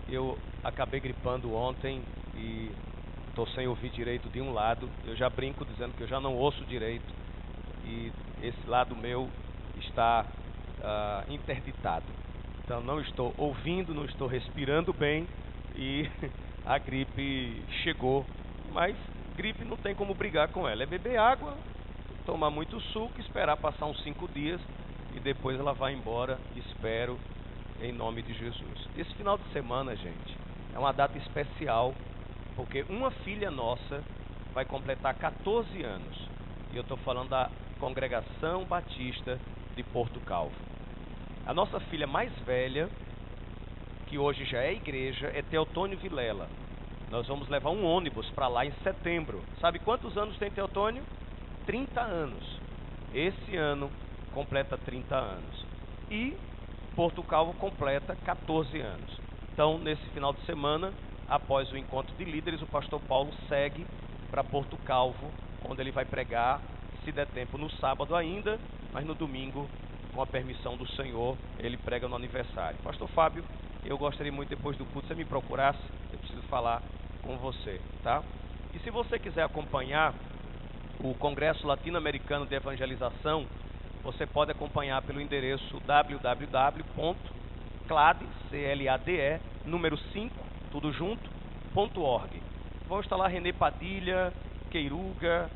Eu acabei gripando ontem e estou sem ouvir direito de um lado. Eu já brinco dizendo que eu já não ouço direito e esse lado meu está interditado. Então não estou ouvindo, não estou respirando bem e a gripe chegou. Mas gripe não tem como brigar com ela. É beber água, tomar muito suco, esperar passar uns 5 dias e depois ela vai embora, espero, em nome de Jesus. Esse final de semana, gente, é uma data especial, porque uma filha nossa vai completar 14 anos. E eu estou falando da Congregação Batista de Porto Calvo. A nossa filha mais velha, que hoje já é igreja, é Teotônio Vilela. Nós vamos levar um ônibus para lá em setembro. Sabe quantos anos tem Teotônio? 30 anos. Esse ano completa 30 anos. E Porto Calvo completa 14 anos. Então, nesse final de semana, após o encontro de líderes, o pastor Paulo segue para Porto Calvo, onde ele vai pregar, se der tempo, no sábado ainda, mas no domingo, com a permissão do Senhor, ele prega no aniversário. Pastor Fábio, eu gostaria muito, depois do culto, se você me procurasse, eu preciso falar com você, tá? E se você quiser acompanhar o Congresso Latino-Americano de Evangelização, você pode acompanhar pelo endereço www.clade, número 5, tudo junto, .org. Vão estar lá Renê Padilha, Queiruga,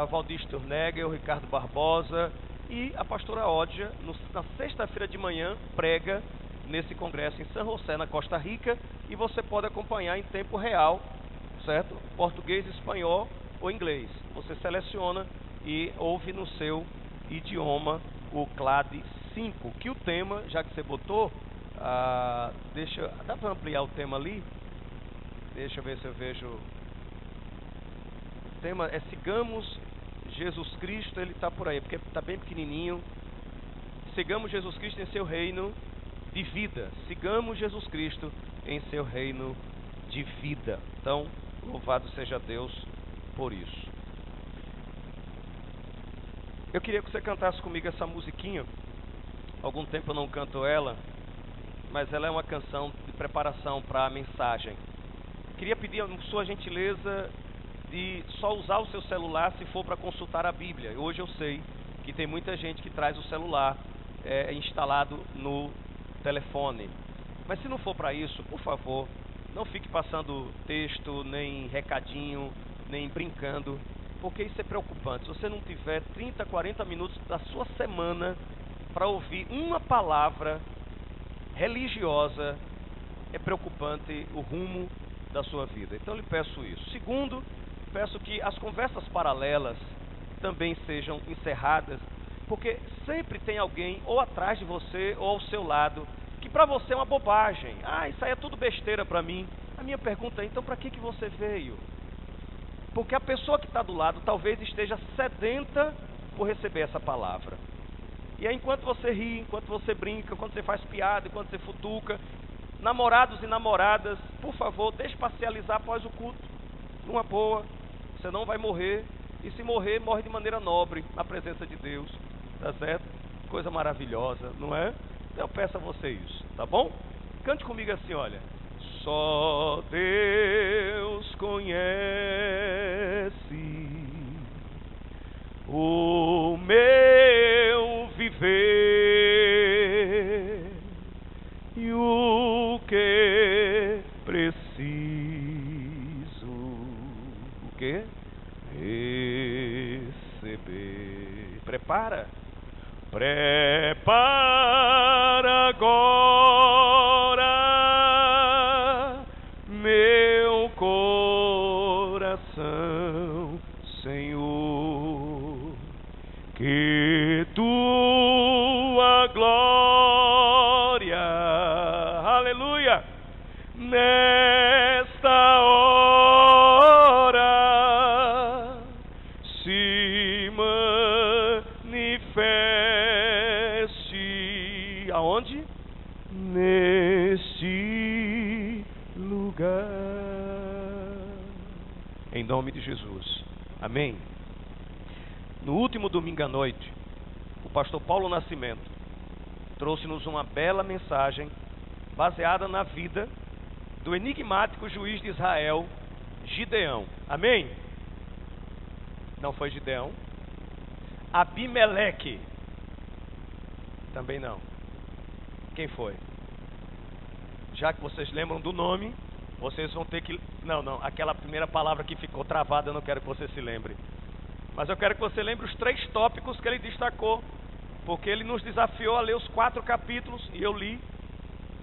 Valdir Sturneger, o Ricardo Barbosa e a pastora Ódia, na sexta-feira de manhã, prega nesse congresso em San José, na Costa Rica, e você pode acompanhar em tempo real, certo? Português, espanhol ou inglês. Você seleciona e ouve no seu idioma o CLAD 5, que o tema, já que você botou, dá para ampliar o tema ali? Deixa eu ver se eu vejo. O tema é Sigamos Jesus Cristo, ele está por aí, porque está bem pequenininho. Sigamos Jesus Cristo em seu reino de vida. Sigamos Jesus Cristo em seu reino de vida. Então, louvado seja Deus por isso. Eu queria que você cantasse comigo essa musiquinha. Há algum tempo eu não canto ela, mas ela é uma canção de preparação para a mensagem. Queria pedir a sua gentileza de só usar o seu celular se for para consultar a Bíblia. Hoje eu sei que tem muita gente que traz o celular instalado no telefone. Mas se não for para isso, por favor, não fique passando texto, nem recadinho, nem brincando, porque isso é preocupante. Se você não tiver 30, 40 minutos da sua semana para ouvir uma palavra religiosa, é preocupante o rumo da sua vida. Então eu lhe peço isso. Segundo, peço que as conversas paralelas também sejam encerradas, porque sempre tem alguém ou atrás de você ou ao seu lado que para você é uma bobagem. Isso aí é tudo besteira para mim. A minha pergunta é, então para que você veio? Porque a pessoa que está do lado talvez esteja sedenta por receber essa palavra. E aí enquanto você ri, enquanto você brinca, enquanto você faz piada, enquanto você futuca, namorados e namoradas, por favor, deixe parcializar após o culto. Numa boa, você não vai morrer. E se morrer, morre de maneira nobre, na presença de Deus. Tá certo? Coisa maravilhosa, não é? Eu peço a você isso, tá bom? Cante comigo assim, olha. Só Deus conhece o meu viver e o que preciso. O que? Receber. Prepara agora meu coração, Senhor, que tua glória, aleluia, nesta hora se manifeste. Aonde? Neste lugar. Em nome de Jesus. Amém. No último domingo à noite, o pastor Paulo Nascimento trouxe-nos uma bela mensagem baseada na vida do enigmático juiz de Israel, Gideão. Amém? Não foi Gideão. Abimeleque. Também não. Quem foi? Já que vocês lembram do nome, vocês vão ter que... Não, aquela primeira palavra que ficou travada, eu não quero que você se lembre. Mas eu quero que você lembre os 3 tópicos que ele destacou, porque ele nos desafiou a ler os 4 capítulos, e eu li.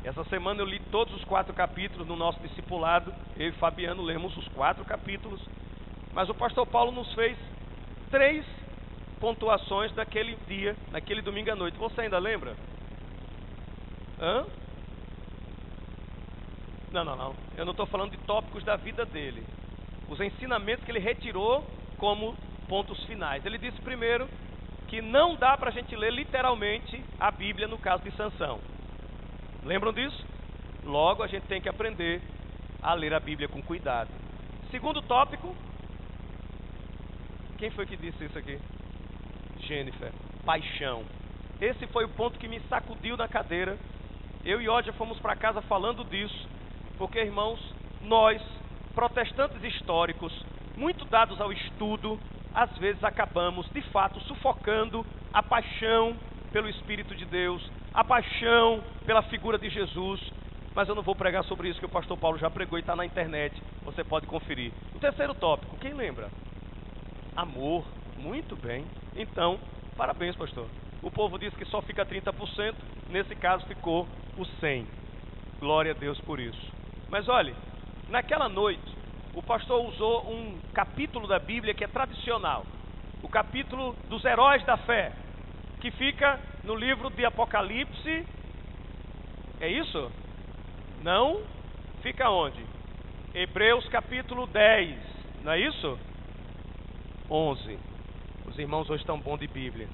Essa semana eu li todos os 4 capítulos no nosso discipulado. Eu e Fabiano lemos os 4 capítulos. Mas o pastor Paulo nos fez 3 pontuações daquele dia, naquele domingo à noite. Você ainda lembra? Hã? Não. Eu não estou falando de tópicos da vida dele. Os ensinamentos que ele retirou como pontos finais. Ele disse primeiro que não dá para a gente ler literalmente a Bíblia no caso de Sansão. Lembram disso? Logo a gente tem que aprender a ler a Bíblia com cuidado. Segundo tópico. Quem foi que disse isso aqui? Jennifer. Paixão. Esse foi o ponto que me sacudiu na cadeira. Eu e Ódia fomos para casa falando disso. Porque, irmãos, nós, protestantes históricos, muito dados ao estudo, às vezes acabamos, de fato, sufocando a paixão pelo Espírito de Deus, a paixão pela figura de Jesus. Mas eu não vou pregar sobre isso, que o pastor Paulo já pregou e está na internet. Você pode conferir. O terceiro tópico, quem lembra? Amor. Muito bem. Então, parabéns, pastor. O povo diz que só fica 30%. Nesse caso ficou o 100%. Glória a Deus por isso. Mas olhe, naquela noite, o pastor usou um capítulo da Bíblia que é tradicional. O capítulo dos heróis da fé, que fica no livro de Apocalipse. É isso? Não? Fica onde? Hebreus capítulo 10. Não é isso? 11. Os irmãos hoje estão bons de Bíblia.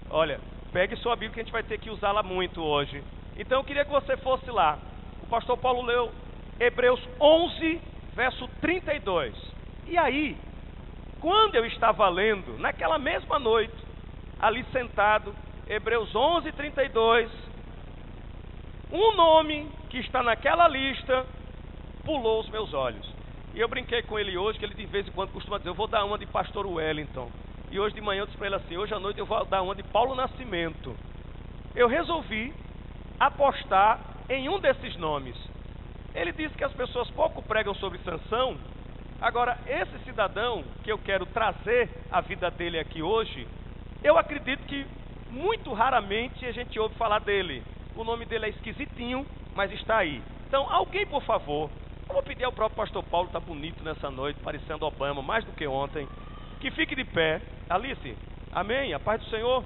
Olha, pegue sua Bíblia que a gente vai ter que usá-la muito hoje. Então eu queria que você fosse lá. O pastor Paulo leu Hebreus 11, verso 32. E aí, quando eu estava lendo, naquela mesma noite, ali sentado, Hebreus 11, 32, um nome que está naquela lista pulou os meus olhos. E eu brinquei com ele hoje, que ele de vez em quando costuma dizer, eu vou dar uma de pastor Wellington. E hoje de manhã eu disse para ele assim, hoje à noite eu vou dar uma de Paulo Nascimento. Eu resolvi apostar em um desses nomes. Ele disse que as pessoas pouco pregam sobre Sansão. Agora, esse cidadão que eu quero trazer a vida dele aqui hoje, eu acredito que muito raramente a gente ouve falar dele. O nome dele é esquisitinho, mas está aí. Então, alguém, por favor, eu vou pedir ao próprio pastor Paulo, está bonito nessa noite, parecendo Obama, mais do que ontem, que fique de pé. Alice, amém? A paz do Senhor.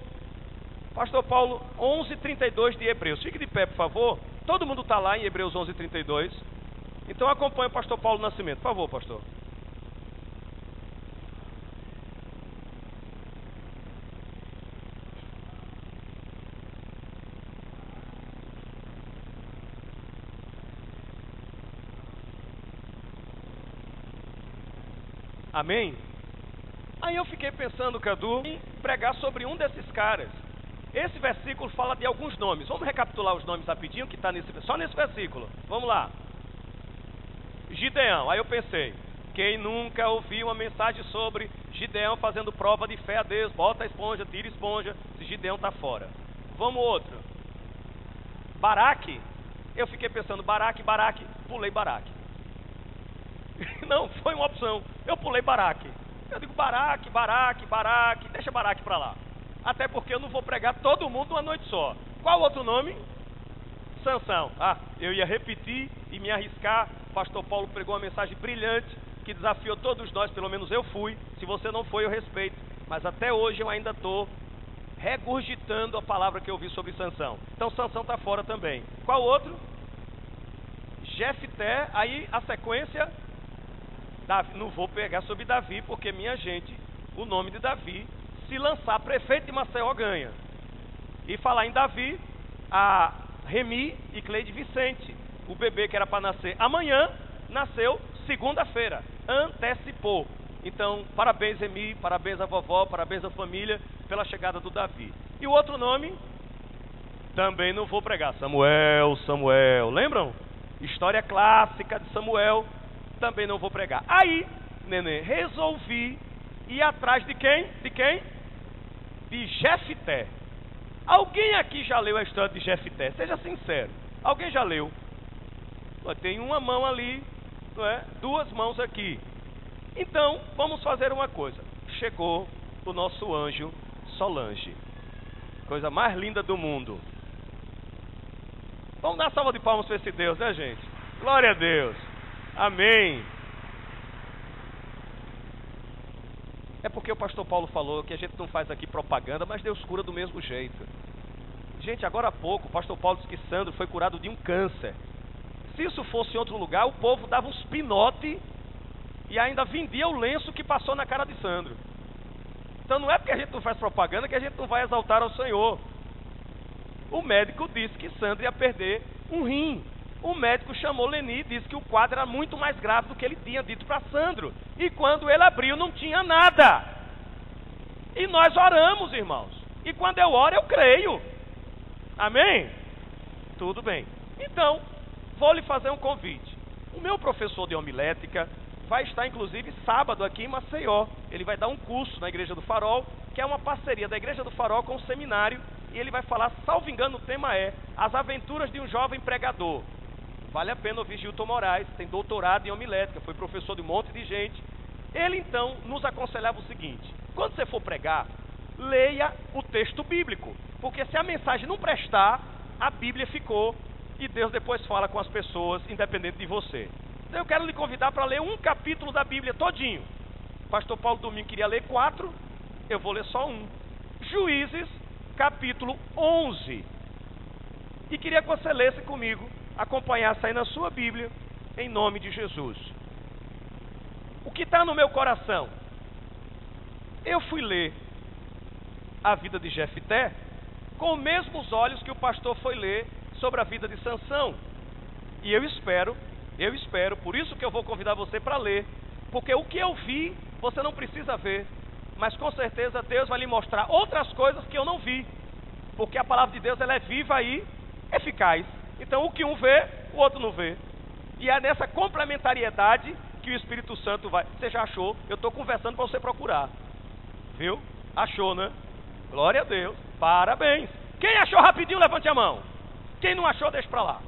Pastor Paulo, 11:32 de Hebreus. Fique de pé, por favor. Todo mundo está lá em Hebreus 11:32. Então acompanhe o pastor Paulo Nascimento. Por favor, pastor. Amém? Aí eu fiquei pensando, Cadu, em pregar sobre um desses caras. Esse versículo fala de alguns nomes. Vamos recapitular os nomes rapidinho que está só nesse versículo. Vamos lá. Gideão. Aí eu pensei, quem nunca ouviu uma mensagem sobre Gideão fazendo prova de fé a Deus? Bota a esponja, tira a esponja, se Gideão está fora. Vamos outro. Baraque. Eu fiquei pensando, Baraque, pulei Baraque. Não, foi uma opção. Eu pulei Baraque. Eu digo Baraque, deixa Baraque para lá. Até porque eu não vou pregar todo mundo uma noite só. Qual outro nome? Sansão. Eu ia repetir e me arriscar. O pastor Paulo pregou uma mensagem brilhante que desafiou todos nós, pelo menos eu fui. Se você não foi, eu respeito. Mas até hoje eu ainda estou regurgitando a palavra que eu ouvi sobre Sansão. Então Sansão está fora também. Qual outro? Jefté. Aí a sequência, Davi. Não vou pegar sobre Davi, porque minha gente, o nome de Davi, se lançar prefeito de Maceió ganha. E falar em Davi, a Remi e Cleide Vicente, o bebê que era para nascer amanhã, nasceu segunda-feira, antecipou. Então, parabéns Remi, parabéns à vovó, parabéns à família pela chegada do Davi. E o outro nome, também não vou pregar, Samuel, lembram? História clássica de Samuel, também não vou pregar. Aí, neném, resolvi ir atrás de quem? De quem? De Jefté. Alguém aqui já leu a história de Jefté? Seja sincero. Alguém já leu? Tem uma mão ali, não é? Duas mãos aqui. Então, vamos fazer uma coisa. Chegou o nosso anjo Solange. Coisa mais linda do mundo. Vamos dar uma salva de palmas para esse Deus, né, gente? Glória a Deus. Amém. É porque o pastor Paulo falou que a gente não faz aqui propaganda, mas Deus cura do mesmo jeito. Gente, agora há pouco, o pastor Paulo disse que Sandro foi curado de um câncer. Se isso fosse em outro lugar, o povo dava uns pinote e ainda vendia o lenço que passou na cara de Sandro. Então não é porque a gente não faz propaganda que a gente não vai exaltar ao Senhor. O médico disse que Sandro ia perder um rim. O médico chamou Leni e disse que o quadro era muito mais grave do que ele tinha dito para Sandro. E quando ele abriu, não tinha nada. E nós oramos, irmãos. E quando eu oro, eu creio. Amém? Tudo bem. Então, vou lhe fazer um convite. O meu professor de homilética vai estar, inclusive, sábado aqui em Maceió. Ele vai dar um curso na Igreja do Farol, que é uma parceria da Igreja do Farol com o seminário. E ele vai falar, salvo engano, o tema é As Aventuras de um Jovem Pregador. Vale a pena ouvir Gilton Moraes, tem doutorado em homilética, foi professor de um monte de gente. Ele, então, nos aconselhava o seguinte: quando você for pregar, leia o texto bíblico. Porque se a mensagem não prestar, a Bíblia ficou e Deus depois fala com as pessoas, independente de você. Então eu quero lhe convidar para ler um capítulo da Bíblia todinho. O pastor Paulo Domingo queria ler 4, eu vou ler só um. Juízes, capítulo 11. E queria que você lesse comigo, acompanhasse aí na sua Bíblia, em nome de Jesus. O que está no meu coração? Eu fui ler a vida de Jefté com os mesmos olhos que o pastor foi ler sobre a vida de Sansão. E eu espero, por isso que eu vou convidar você para ler, porque o que eu vi, você não precisa ver, mas com certeza Deus vai lhe mostrar outras coisas que eu não vi, porque a palavra de Deus ela é viva e eficaz. Então o que um vê, o outro não vê. E é nessa complementariedade que o Espírito Santo vai... Você já achou? Eu estou conversando para você procurar. Viu? Achou, né? Glória a Deus. Parabéns. Quem achou rapidinho, levante a mão. Quem não achou, deixa para lá.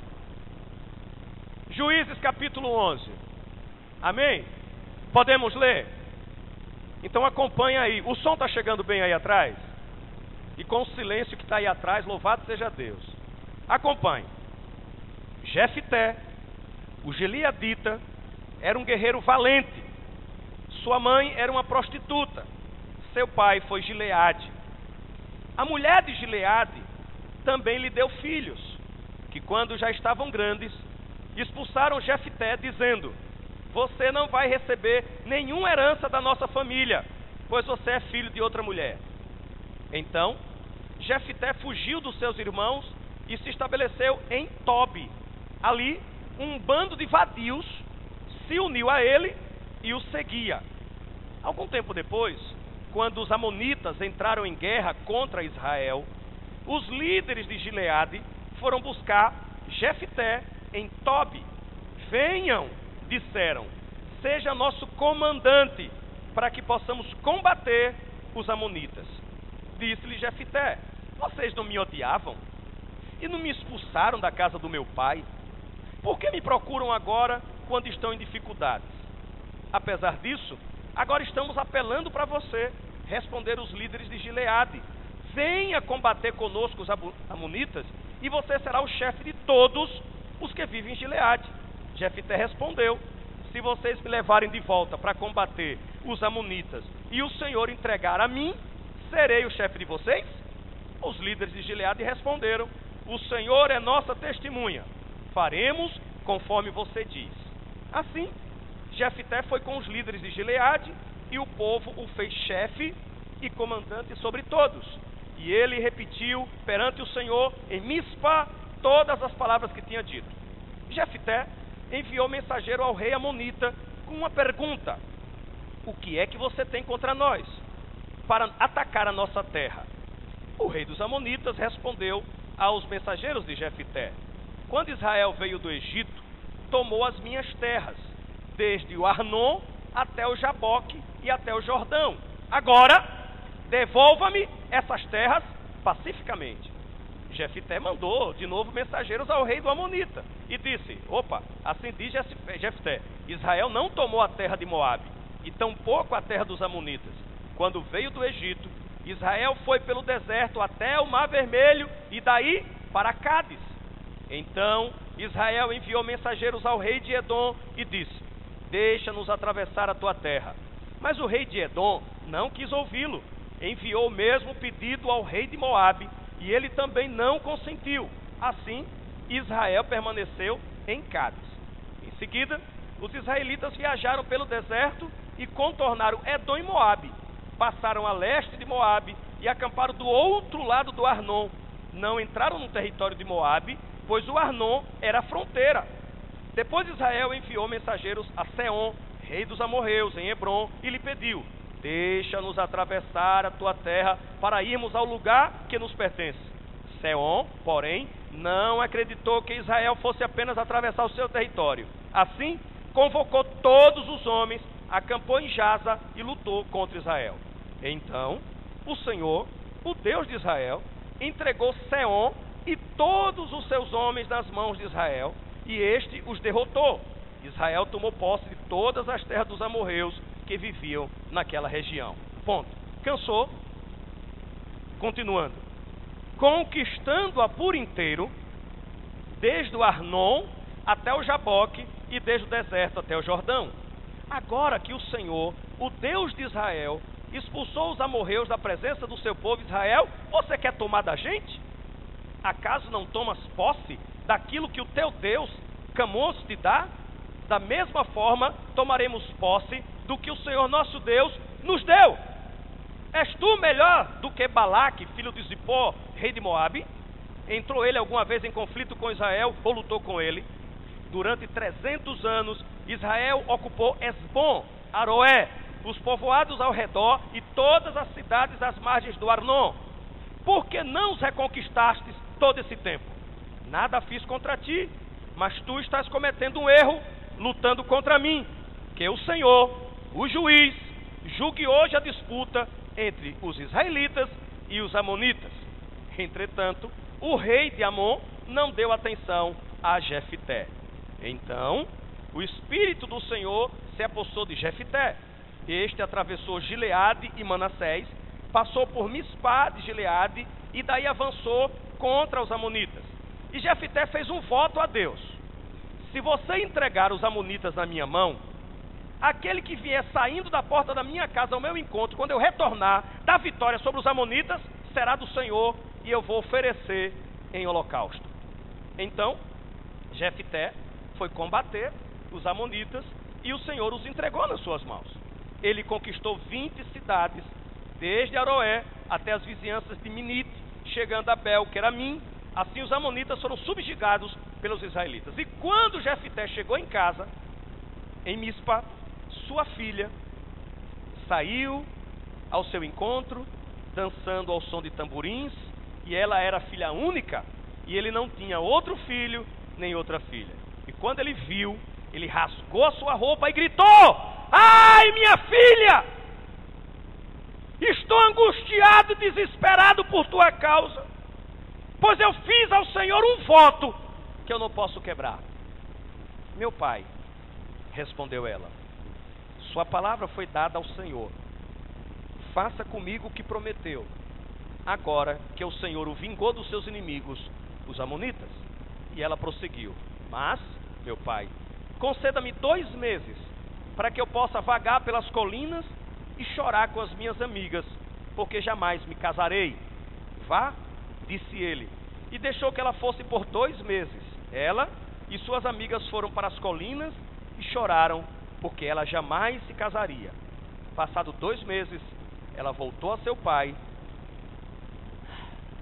Juízes capítulo 11. Amém? Podemos ler? Então acompanha aí. O som está chegando bem aí atrás? E com o silêncio que está aí atrás, louvado seja Deus. Acompanhe. Jefté, o gileadita, era um guerreiro valente. Sua mãe era uma prostituta. Seu pai foi Gileade. A mulher de Gileade também lhe deu filhos, que quando já estavam grandes, expulsaram Jefté, dizendo: você não vai receber nenhuma herança da nossa família, pois você é filho de outra mulher. Então, Jefté fugiu dos seus irmãos e se estabeleceu em Tobi. Ali, um bando de vadios se uniu a ele e o seguia. Algum tempo depois, quando os amonitas entraram em guerra contra Israel, os líderes de Gileade foram buscar Jefté em Tobi. Venham, disseram, seja nosso comandante, para que possamos combater os amonitas. Disse-lhe Jefté: vocês não me odiavam e não me expulsaram da casa do meu pai? Por que me procuram agora quando estão em dificuldades? Apesar disso, agora estamos apelando para você, responderam os líderes de Gileade. Venha combater conosco os amonitas e você será o chefe de todos os que vivem em Gileade. Jefté respondeu: se vocês me levarem de volta para combater os amonitas e o Senhor entregar a mim, serei o chefe de vocês? Os líderes de Gileade responderam: o Senhor é nossa testemunha, faremos conforme você diz. Assim, Jefté foi com os líderes de Gileade e o povo o fez chefe e comandante sobre todos. E ele repetiu perante o Senhor em Mispa todas as palavras que tinha dito. Jefté enviou mensageiro ao rei amonita com uma pergunta: o que é que você tem contra nós para atacar a nossa terra? O rei dos amonitas respondeu aos mensageiros de Jefté: quando Israel veio do Egito, tomou as minhas terras, desde o Arnon até o Jaboque e até o Jordão. Agora, devolva-me essas terras pacificamente. Jefté mandou de novo mensageiros ao rei do Amonita e disse: opa, assim diz Jefté: Israel não tomou a terra de Moabe e tampouco a terra dos Amonitas. Quando veio do Egito, Israel foi pelo deserto até o Mar Vermelho e daí para Cádiz. Então Israel enviou mensageiros ao rei de Edom e disse: deixa-nos atravessar a tua terra. Mas o rei de Edom não quis ouvi-lo. Enviou o mesmo pedido ao rei de Moabe e ele também não consentiu. Assim, Israel permaneceu em Cádiz. Em seguida, os israelitas viajaram pelo deserto e contornaram Edom e Moabe. Passaram a leste de Moabe e acamparam do outro lado do Arnon. Não entraram no território de Moabe, pois o Arnon era a fronteira. Depois Israel enviou mensageiros a Seom, rei dos amorreus, em Hebrom, e lhe pediu: deixa-nos atravessar a tua terra para irmos ao lugar que nos pertence. Seom, porém, não acreditou que Israel fosse apenas atravessar o seu território. Assim, convocou todos os homens, acampou em Jaza e lutou contra Israel. Então, o Senhor, o Deus de Israel, entregou Seom e todos os seus homens nas mãos de Israel, e este os derrotou. Israel tomou posse de todas as terras dos amorreus que viviam naquela região. Ponto. Cansou? Continuando. Conquistando-a por inteiro, desde o Arnon até o Jaboque e desde o deserto até o Jordão. Agora que o Senhor, o Deus de Israel, expulsou os amorreus da presença do seu povo Israel, você quer tomar da gente? Acaso não tomas posse daquilo que o teu Deus, Camós, te dá? Da mesma forma, tomaremos posse do que o Senhor nosso Deus nos deu. És tu melhor do que Balaque, filho de Zippor, rei de Moabe? Entrou ele alguma vez em conflito com Israel ou lutou com ele? Durante 300 anos, Israel ocupou Esbom, Aroé, os povoados ao redor e todas as cidades às margens do Arnon. Por que não os reconquistastes todo esse tempo? Nada fiz contra ti, mas tu estás cometendo um erro, lutando contra mim. Que o Senhor, o juiz, julgue hoje a disputa entre os israelitas e os amonitas. Entretanto, o rei de Amon não deu atenção a Jefté. Então, o Espírito do Senhor se apossou de Jefté. Este atravessou Gileade e Manassés, passou por Mispá de Gileade e daí avançou contra os amonitas. E Jefté fez um voto a Deus: se você entregar os amonitas na minha mão, aquele que vier saindo da porta da minha casa ao meu encontro, quando eu retornar da vitória sobre os amonitas, será do Senhor, e eu vou oferecer em holocausto. Então, Jefté foi combater os amonitas e o Senhor os entregou nas suas mãos. Ele conquistou 20 cidades, desde Aroé até as vizinhanças de Minite, chegando a Bel-Queramim. Assim os amonitas foram subjugados pelos israelitas. E quando Jefté chegou em casa, em Mispa, sua filha saiu ao seu encontro, dançando ao som de tamborins, e ela era filha única, e ele não tinha outro filho, nem outra filha. E quando ele viu, ele rasgou a sua roupa e gritou: ai, minha filha! Estou angustiado e desesperado por tua causa, pois eu fiz ao Senhor um voto que eu não posso quebrar. Meu pai, respondeu ela, sua palavra foi dada ao Senhor. Faça comigo o que prometeu, agora que o Senhor o vingou dos seus inimigos, os amonitas. E ela prosseguiu: mas, meu pai, conceda-me 2 meses, para que eu possa vagar pelas colinas e chorar com as minhas amigas, porque jamais me casarei. Vá, disse ele, e deixou que ela fosse por 2 meses. Ela e suas amigas foram para as colinas e choraram, porque ela jamais se casaria. Passado 2 meses, ela voltou a seu pai,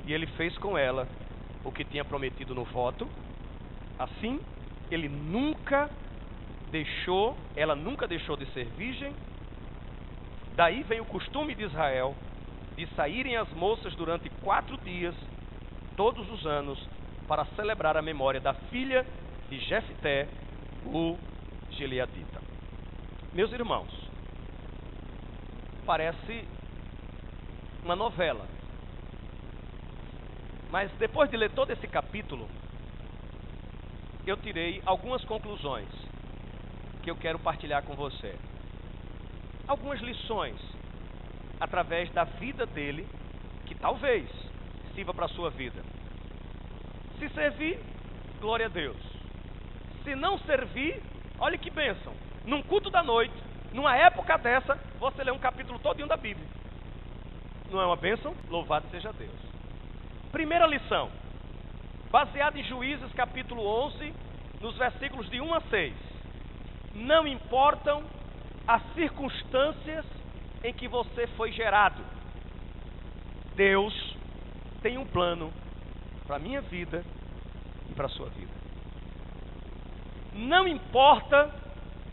e ele fez com ela o que tinha prometido no voto. Assim, ela nunca deixou de ser virgem. Daí vem o costume de Israel de saírem as moças durante 4 dias, todos os anos, para celebrar a memória da filha de Jefté, o gileadita. Meus irmãos, parece uma novela. Mas depois de ler todo esse capítulo, eu tirei algumas conclusões que eu quero partilhar com você. Algumas lições através da vida dele, que talvez sirva para a sua vida. Se servir, glória a Deus. Se não servir, olha que bênção. Num culto da noite, numa época dessa, você lê um capítulo todinho da Bíblia. Não é uma bênção? Louvado seja Deus. Primeira lição, baseada em Juízes capítulo 11, nos versículos de 1 a 6. Não importam as circunstâncias em que você foi gerado. Deus tem um plano para a minha vida e para a sua vida. Não importa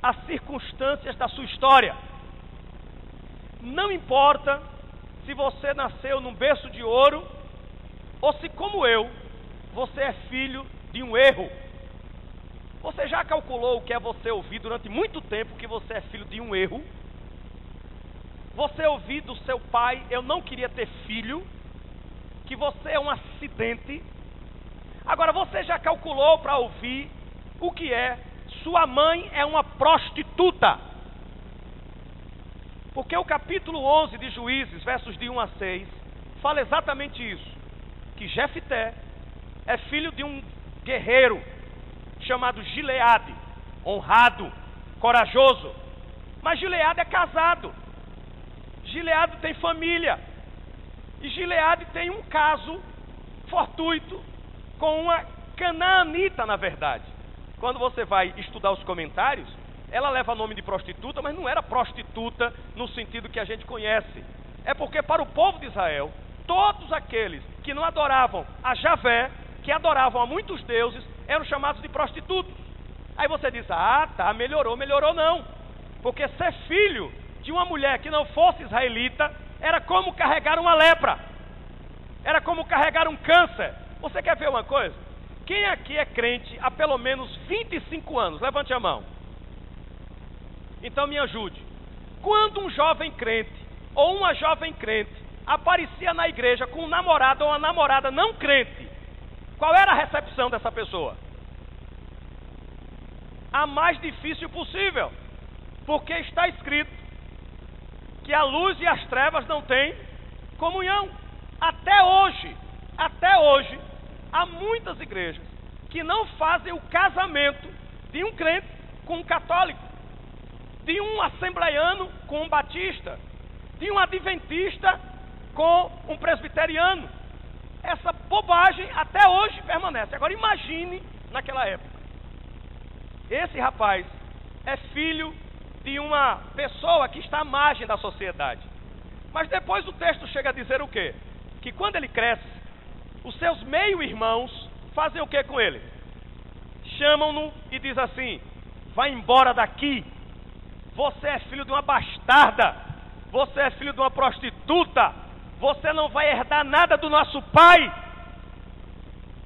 as circunstâncias da sua história. Não importa se você nasceu num berço de ouro ou se, como eu, você é filho de um erro. Você já calculou o que é você ouvir durante muito tempo que você é filho de um erro? Você ouvir do seu pai, eu não queria ter filho, que você é um acidente. Agora, você já calculou para ouvir o que é? Sua mãe é uma prostituta. Porque o capítulo 11 de Juízes, versos de 1 a 6, fala exatamente isso. Que Jefté é filho de um guerreiro chamado Gileade, honrado, corajoso. Mas Gileade é casado. Gileade tem família. E Gileade tem um caso fortuito com uma canaanita, na verdade. Quando você vai estudar os comentários, ela leva nome de prostituta, mas não era prostituta no sentido que a gente conhece. É porque para o povo de Israel, todos aqueles que não adoravam a Javé, que adoravam a muitos deuses, eram chamados de prostitutos. Aí você diz, ah, tá, melhorou não. Porque ser filho de uma mulher que não fosse israelita era como carregar uma lepra. Era como carregar um câncer. Você quer ver uma coisa? Quem aqui é crente há pelo menos 25 anos? Levante a mão. Então me ajude. Quando um jovem crente ou uma jovem crente aparecia na igreja com um namorado ou uma namorada não crente, qual era a recepção dessa pessoa? A mais difícil possível. Porque está escrito que a luz e as trevas não têm comunhão. Até hoje, há muitas igrejas que não fazem o casamento de um crente com um católico, de um assembleiano com um batista, de um adventista com um presbiteriano. Essa bobagem até hoje permanece. Agora imagine naquela época. Esse rapaz é filho de uma pessoa que está à margem da sociedade. Mas depois o texto chega a dizer o quê? Que quando ele cresce, os seus meio-irmãos fazem o que com ele? Chamam-no e diz assim, vai embora daqui, você é filho de uma bastarda, você é filho de uma prostituta, você não vai herdar nada do nosso pai.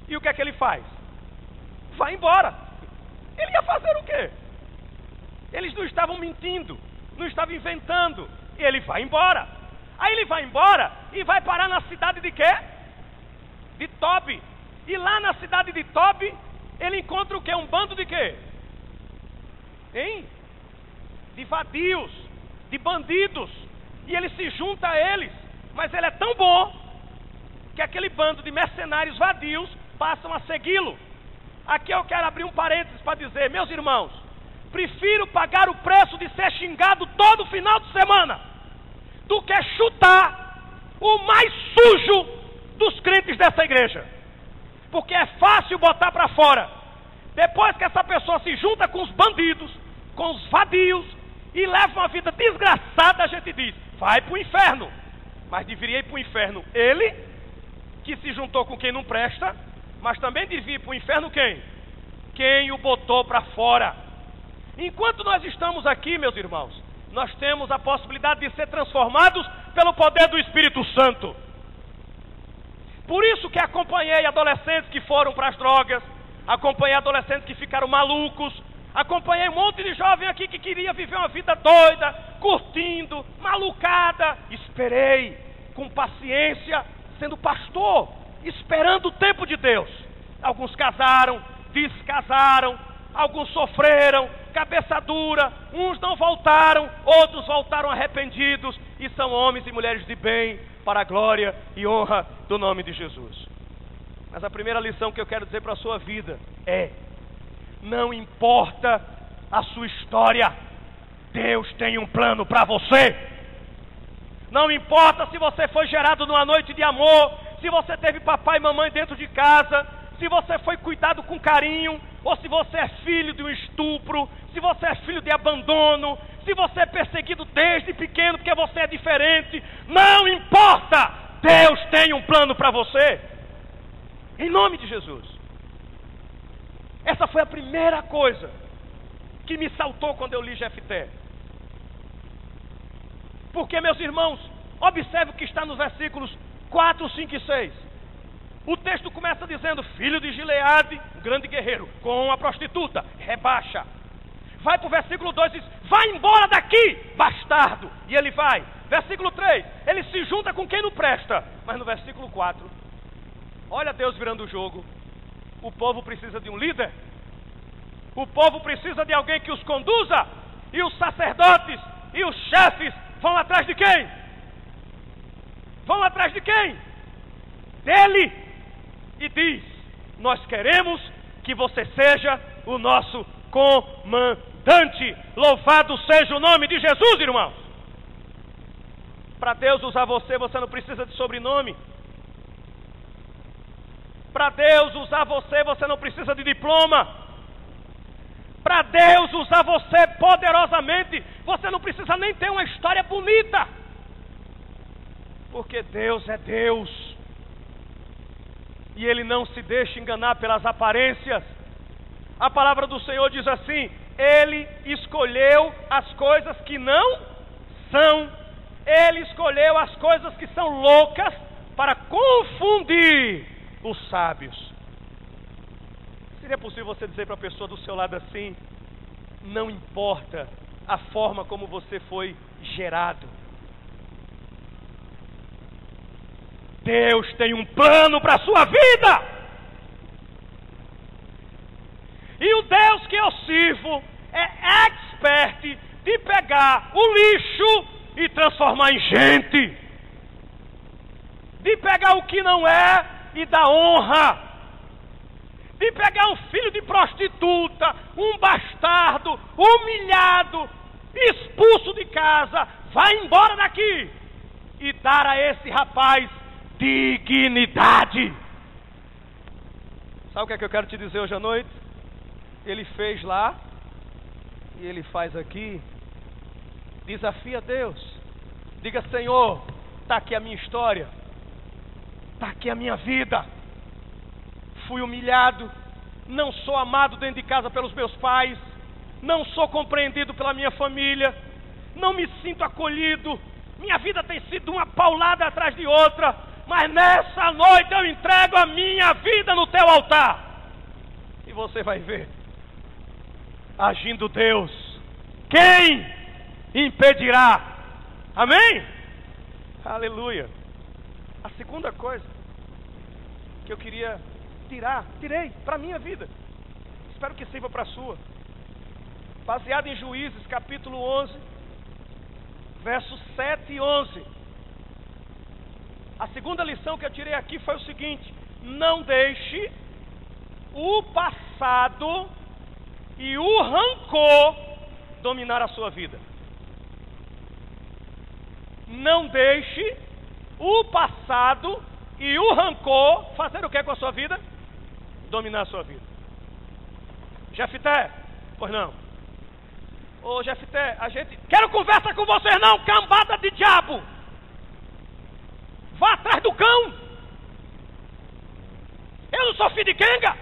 E o que é que ele faz? Vai embora. Ele ia fazer o quê? Eles não estavam mentindo, não estavam inventando, e ele vai embora. Aí ele vai embora e vai parar na cidade de quê? De Tobi. E lá na cidade de Tobi, ele encontra o quê? Um bando de quê? Hein? De vadios, de bandidos. E ele se junta a eles. Mas ele é tão bom que aquele bando de mercenários vadios passam a segui-lo. Aqui eu quero abrir um parênteses para dizer, meus irmãos, prefiro pagar o preço de ser xingado todo final de semana do que chutar o mais sujo dos crentes dessa igreja. Porque é fácil botar para fora. Depois que essa pessoa se junta com os bandidos, com os vadios e leva uma vida desgraçada, a gente diz, vai para o inferno. Mas deveria ir para o inferno ele, que se juntou com quem não presta, mas também devia ir para o inferno quem? Quem o botou para fora. Enquanto nós estamos aqui, meus irmãos, nós temos a possibilidade de ser transformados pelo poder do Espírito Santo. Por isso que acompanhei adolescentes que foram para as drogas, acompanhei adolescentes que ficaram malucos, Acompanhei um monte de jovem aqui que queria viver uma vida doida, curtindo, malucada. Esperei com paciência, sendo pastor, esperando o tempo de Deus. Alguns casaram, descasaram, alguns sofreram, cabeça dura, uns não voltaram, outros voltaram arrependidos e são homens e mulheres de bem para a glória e honra do nome de Jesus. Mas a primeira lição que eu quero dizer para a sua vida é: não importa a sua história, Deus tem um plano para você. Não importa se você foi gerado numa noite de amor, se você teve papai e mamãe dentro de casa, se você foi cuidado com carinho, ou se você é filho de um estupro, se você é filho de abandono, se você é perseguido desde pequeno porque você é diferente. Não importa, Deus tem um plano para você, em nome de Jesus. Essa foi a primeira coisa que me saltou quando eu li Jefté. Porque, meus irmãos, observe o que está nos versículos 4, 5 e 6. O texto começa dizendo: filho de Gileade, um grande guerreiro, com a prostituta, rebaixa. Vai para o versículo 2 e diz: vai embora daqui, bastardo. E ele vai. Versículo 3, ele se junta com quem não presta. Mas no versículo 4, olha Deus virando o jogo. O povo precisa de um líder. O povo precisa de alguém que os conduza. E os sacerdotes e os chefes vão atrás de quem? Vão atrás de quem? Dele. E diz: nós queremos que você seja o nosso comandante. Louvado seja o nome de Jesus, irmãos. Para Deus usar você, você não precisa de sobrenome. Para Deus usar você, você não precisa de diploma. Para Deus usar você poderosamente, você não precisa nem ter uma história bonita. Porque Deus é Deus. E Ele não se deixa enganar pelas aparências. A palavra do Senhor diz assim: Ele escolheu as coisas que não são. Ele escolheu as coisas que são loucas para confundir os sábios. Seria possível você dizer para a pessoa do seu lado assim: não importa a forma como você foi gerado, Deus tem um plano para a sua vida. E o Deus que eu sirvo é expert de pegar o lixo e transformar em gente, de pegar o que não é e dar honra, de pegar um filho de prostituta, um bastardo, humilhado, expulso de casa, vai embora daqui, e dar a esse rapaz dignidade. Sabe o que é que eu quero te dizer hoje à noite? Ele fez lá e Ele faz aqui. Desafia Deus. Diga: Senhor, está aqui a minha história, está aqui a minha vida. Fui humilhado, não sou amado dentro de casa pelos meus pais, não sou compreendido pela minha família, não me sinto acolhido, minha vida tem sido uma paulada atrás de outra, mas nessa noite eu entrego a minha vida no teu altar. E você vai ver, agindo Deus, quem impedirá? Amém? Aleluia. A segunda coisa que eu queria tirei para a minha vida, espero que sirva para a sua, baseado em Juízes capítulo 11, versos 7 e 11. A segunda lição que eu tirei aqui foi o seguinte: não deixe o passado e o rancor dominar a sua vida. Não deixe o passado e o rancor fazer o que com a sua vida? Dominar a sua vida. Jefté, pois não. Ô Jefté, a gente... Quero conversa com vocês não, cambada de diabo. Vá atrás do cão. Eu não sou filho de quenga.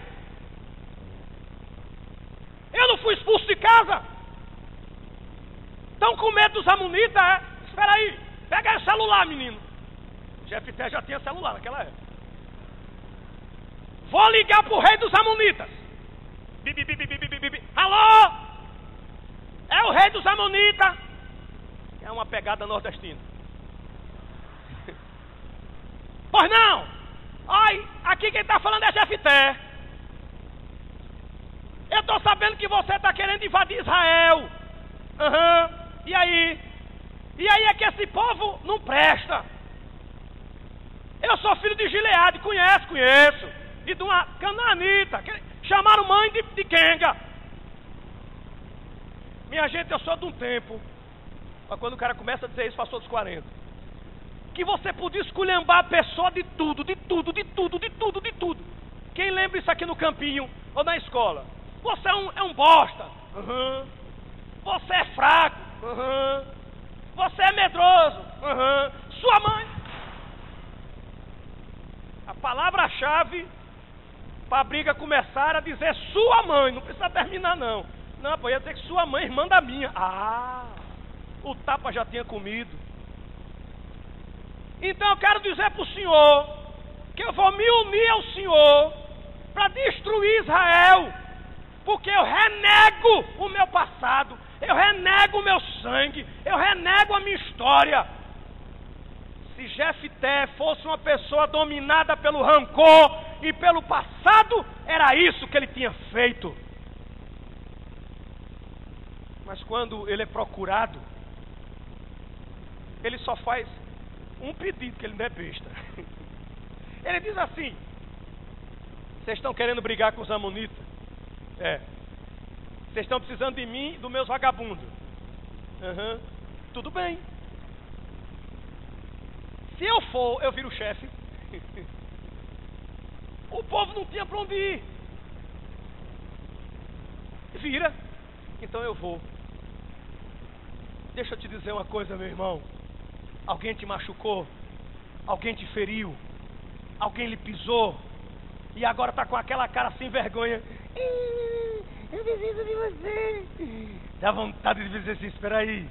Eu não fui expulso de casa. Estão com medo dos amonitas, é? Espera aí, pega aí o celular, menino. Jefté já tinha celular naquela época. Vou ligar para o rei dos amonitas. Alô? É o rei dos Amonitas. É uma pegada nordestina. Pois não? Ai, aqui quem está falando é Jefité. Eu estou sabendo que você está querendo invadir Israel. E aí? E aí é que esse povo não presta. Eu sou filho de Gileade, conheço. E de uma canaanita. Chamaram mãe de Kenga. Minha gente, eu sou de um tempo. Mas quando o cara começa a dizer isso, passou dos 40. Que você podia esculhambar a pessoa de tudo. Quem lembra isso aqui no campinho ou na escola? Você é um bosta. Você é fraco. Você é medroso. Sua mãe. A palavra-chave para a briga começar era dizer sua mãe. Não precisa terminar, não. Não, pô, ia dizer que sua mãe é irmã da minha. O tapa já tinha comido. Então eu quero dizer para o Senhor que eu vou me unir ao Senhor para destruir Israel. Porque eu renego o meu passado. Eu renego o meu sangue. Eu renego a minha história. Se Jefité fosse uma pessoa dominada pelo rancor e pelo passado, era isso que ele tinha feito. Mas quando ele é procurado, ele só faz um pedido, que ele não é besta. Ele diz assim: vocês estão querendo brigar com os amonitas? Vocês estão precisando de mim e dos meus vagabundos. Tudo bem. Se eu for, eu viro o chefe. O povo não tinha para onde ir. Vira. Então eu vou. Deixa eu te dizer uma coisa, meu irmão. Alguém te machucou? Alguém te feriu? Alguém lhe pisou? E agora está com aquela cara sem vergonha. Eu preciso de você. Dá vontade de dizer assim: espera aí.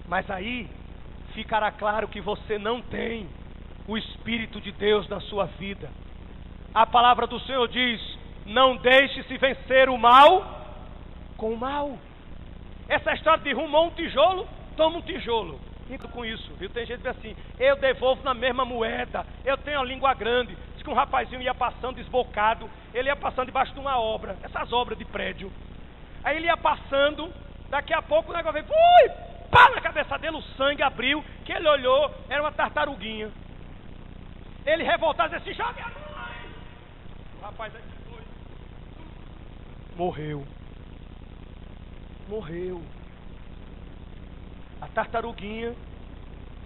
Mas aí ficará claro que você não tem o Espírito de Deus na sua vida. A palavra do Senhor diz: não deixe-se vencer o mal com o mal. Essa história de rumou um tijolo, toma um tijolo. E com isso, viu? Tem gente que diz assim: eu devolvo na mesma moeda, eu tenho a língua grande. Diz que um rapazinho ia passando desbocado, ele ia passando debaixo de uma obra, essas obras de prédio. Aí ele ia passando, daqui a pouco o negócio veio, pá na cabeça dele, o sangue abriu, que ele olhou, era uma tartaruguinha. Ele revoltado disse assim: jogue a mãe! O rapaz aí foi. Morreu. A tartaruguinha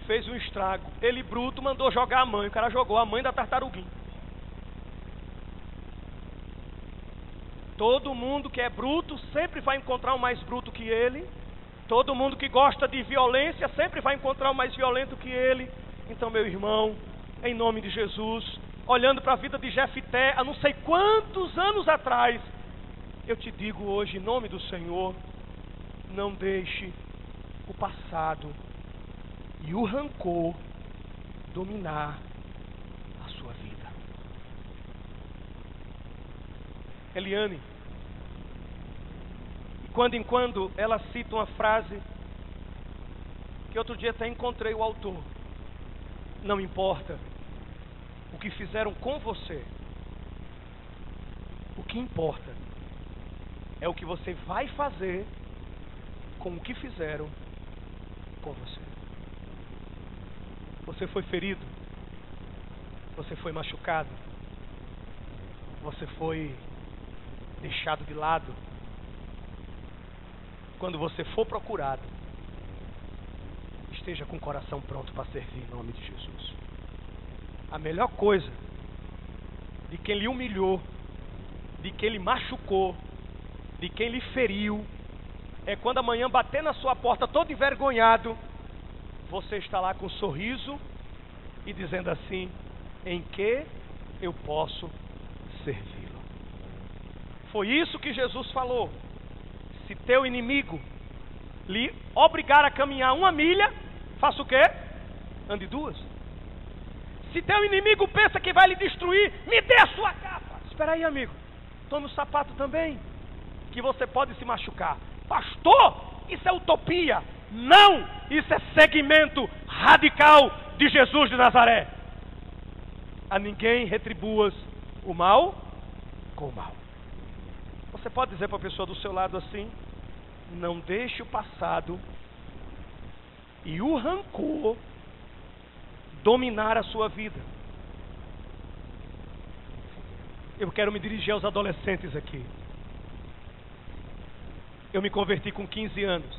fez um estrago. Ele, bruto, mandou jogar a mãe. O cara jogou a mãe da tartaruguinha. Todo mundo que é bruto sempre vai encontrar um mais bruto que ele. Todo mundo que gosta de violência sempre vai encontrar um mais violento que ele. Então, meu irmão, em nome de Jesus, olhando para a vida de Jefité, há não sei quantos anos atrás, eu te digo hoje, em nome do Senhor, não deixe o passado e o rancor dominar a sua vida. Eliane, de quando em quando ela cita uma frase que outro dia até encontrei o autor: não importa o que fizeram com você, o que importa é o que você vai fazer com o que fizeram com você. Você foi ferido, você foi machucado, você foi deixado de lado. Quando você for procurado, esteja com o coração pronto para servir em nome de Jesus. A melhor coisa de quem lhe humilhou, de quem lhe machucou, de quem lhe feriu, é quando amanhã bater na sua porta todo envergonhado, você está lá com um sorriso e dizendo assim: em que eu posso servi-lo? Foi isso que Jesus falou. Se teu inimigo lhe obrigar a caminhar 1 milha, faça o quê? Ande 2. Se teu inimigo pensa que vai lhe destruir, me dê a sua capa. Espera aí, amigo. Tome o sapato também, que você pode se machucar. Pastor, isso é utopia. Não, isso é seguimento radical de Jesus de Nazaré. A ninguém retribuas o mal com o mal. Você pode dizer para a pessoa do seu lado assim: não deixe o passado e o rancor dominar a sua vida. Eu quero me dirigir aos adolescentes aqui. Eu me converti com 15 anos.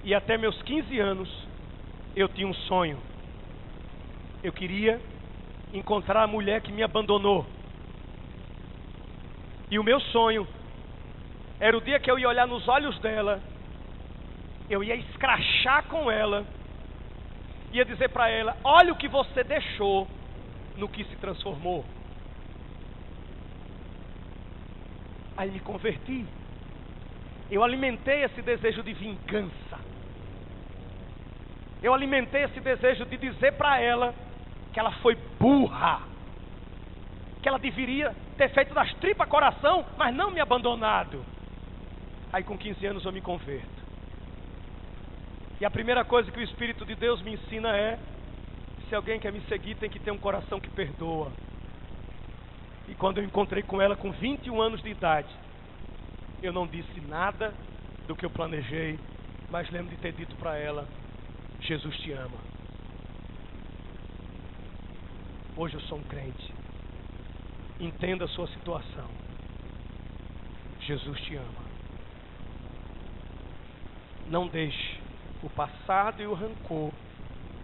E até meus 15 anos eu tinha um sonho. Eu queria encontrar a mulher que me abandonou. E o meu sonho era o dia que eu ia olhar nos olhos dela, eu ia escrachar com ela, ia dizer para ela: olha o que você deixou no que se transformou. Aí me converti. Eu alimentei esse desejo de vingança. Eu alimentei esse desejo de dizer para ela que ela foi burra, que ela deveria ter feito das tripas coração, mas não me abandonado. Aí com 15 anos eu me converto. E a primeira coisa que o Espírito de Deus me ensina é: se alguém quer me seguir, tem que ter um coração que perdoa. E quando eu encontrei com ela com 21 anos de idade, eu não disse nada do que eu planejei, mas lembro de ter dito para ela: Jesus te ama. Hoje eu sou um crente. Entenda a sua situação. Jesus te ama. Não deixe o passado e o rancor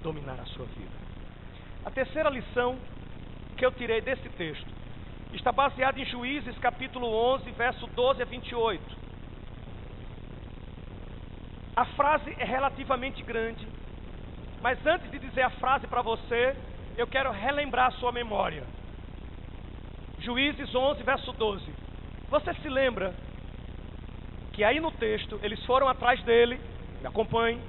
dominar a sua vida. A terceira lição que eu tirei desse texto está baseada em Juízes capítulo 11, verso 12 a 28. A frase é relativamente grande, mas antes de dizer a frase para você, eu quero relembrar a sua memória. Juízes 11, verso 12. Você se lembra que aí no texto eles foram atrás dele, me acompanhe,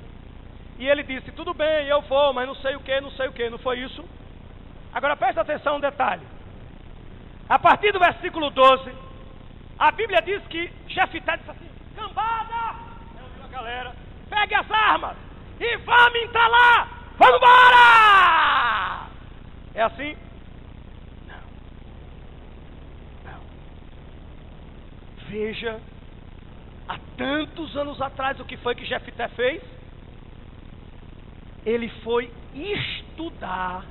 e ele disse: tudo bem, eu vou, mas não sei o que, não foi isso? Agora presta atenção um detalhe. A partir do versículo 12, a Bíblia diz que Jefité disse assim: cambada, reuniu a galera, pegue as armas e vamos entrar lá, vamos embora! É assim? Não. Veja, há tantos anos atrás, o que foi que Jefité fez? Ele foi estudar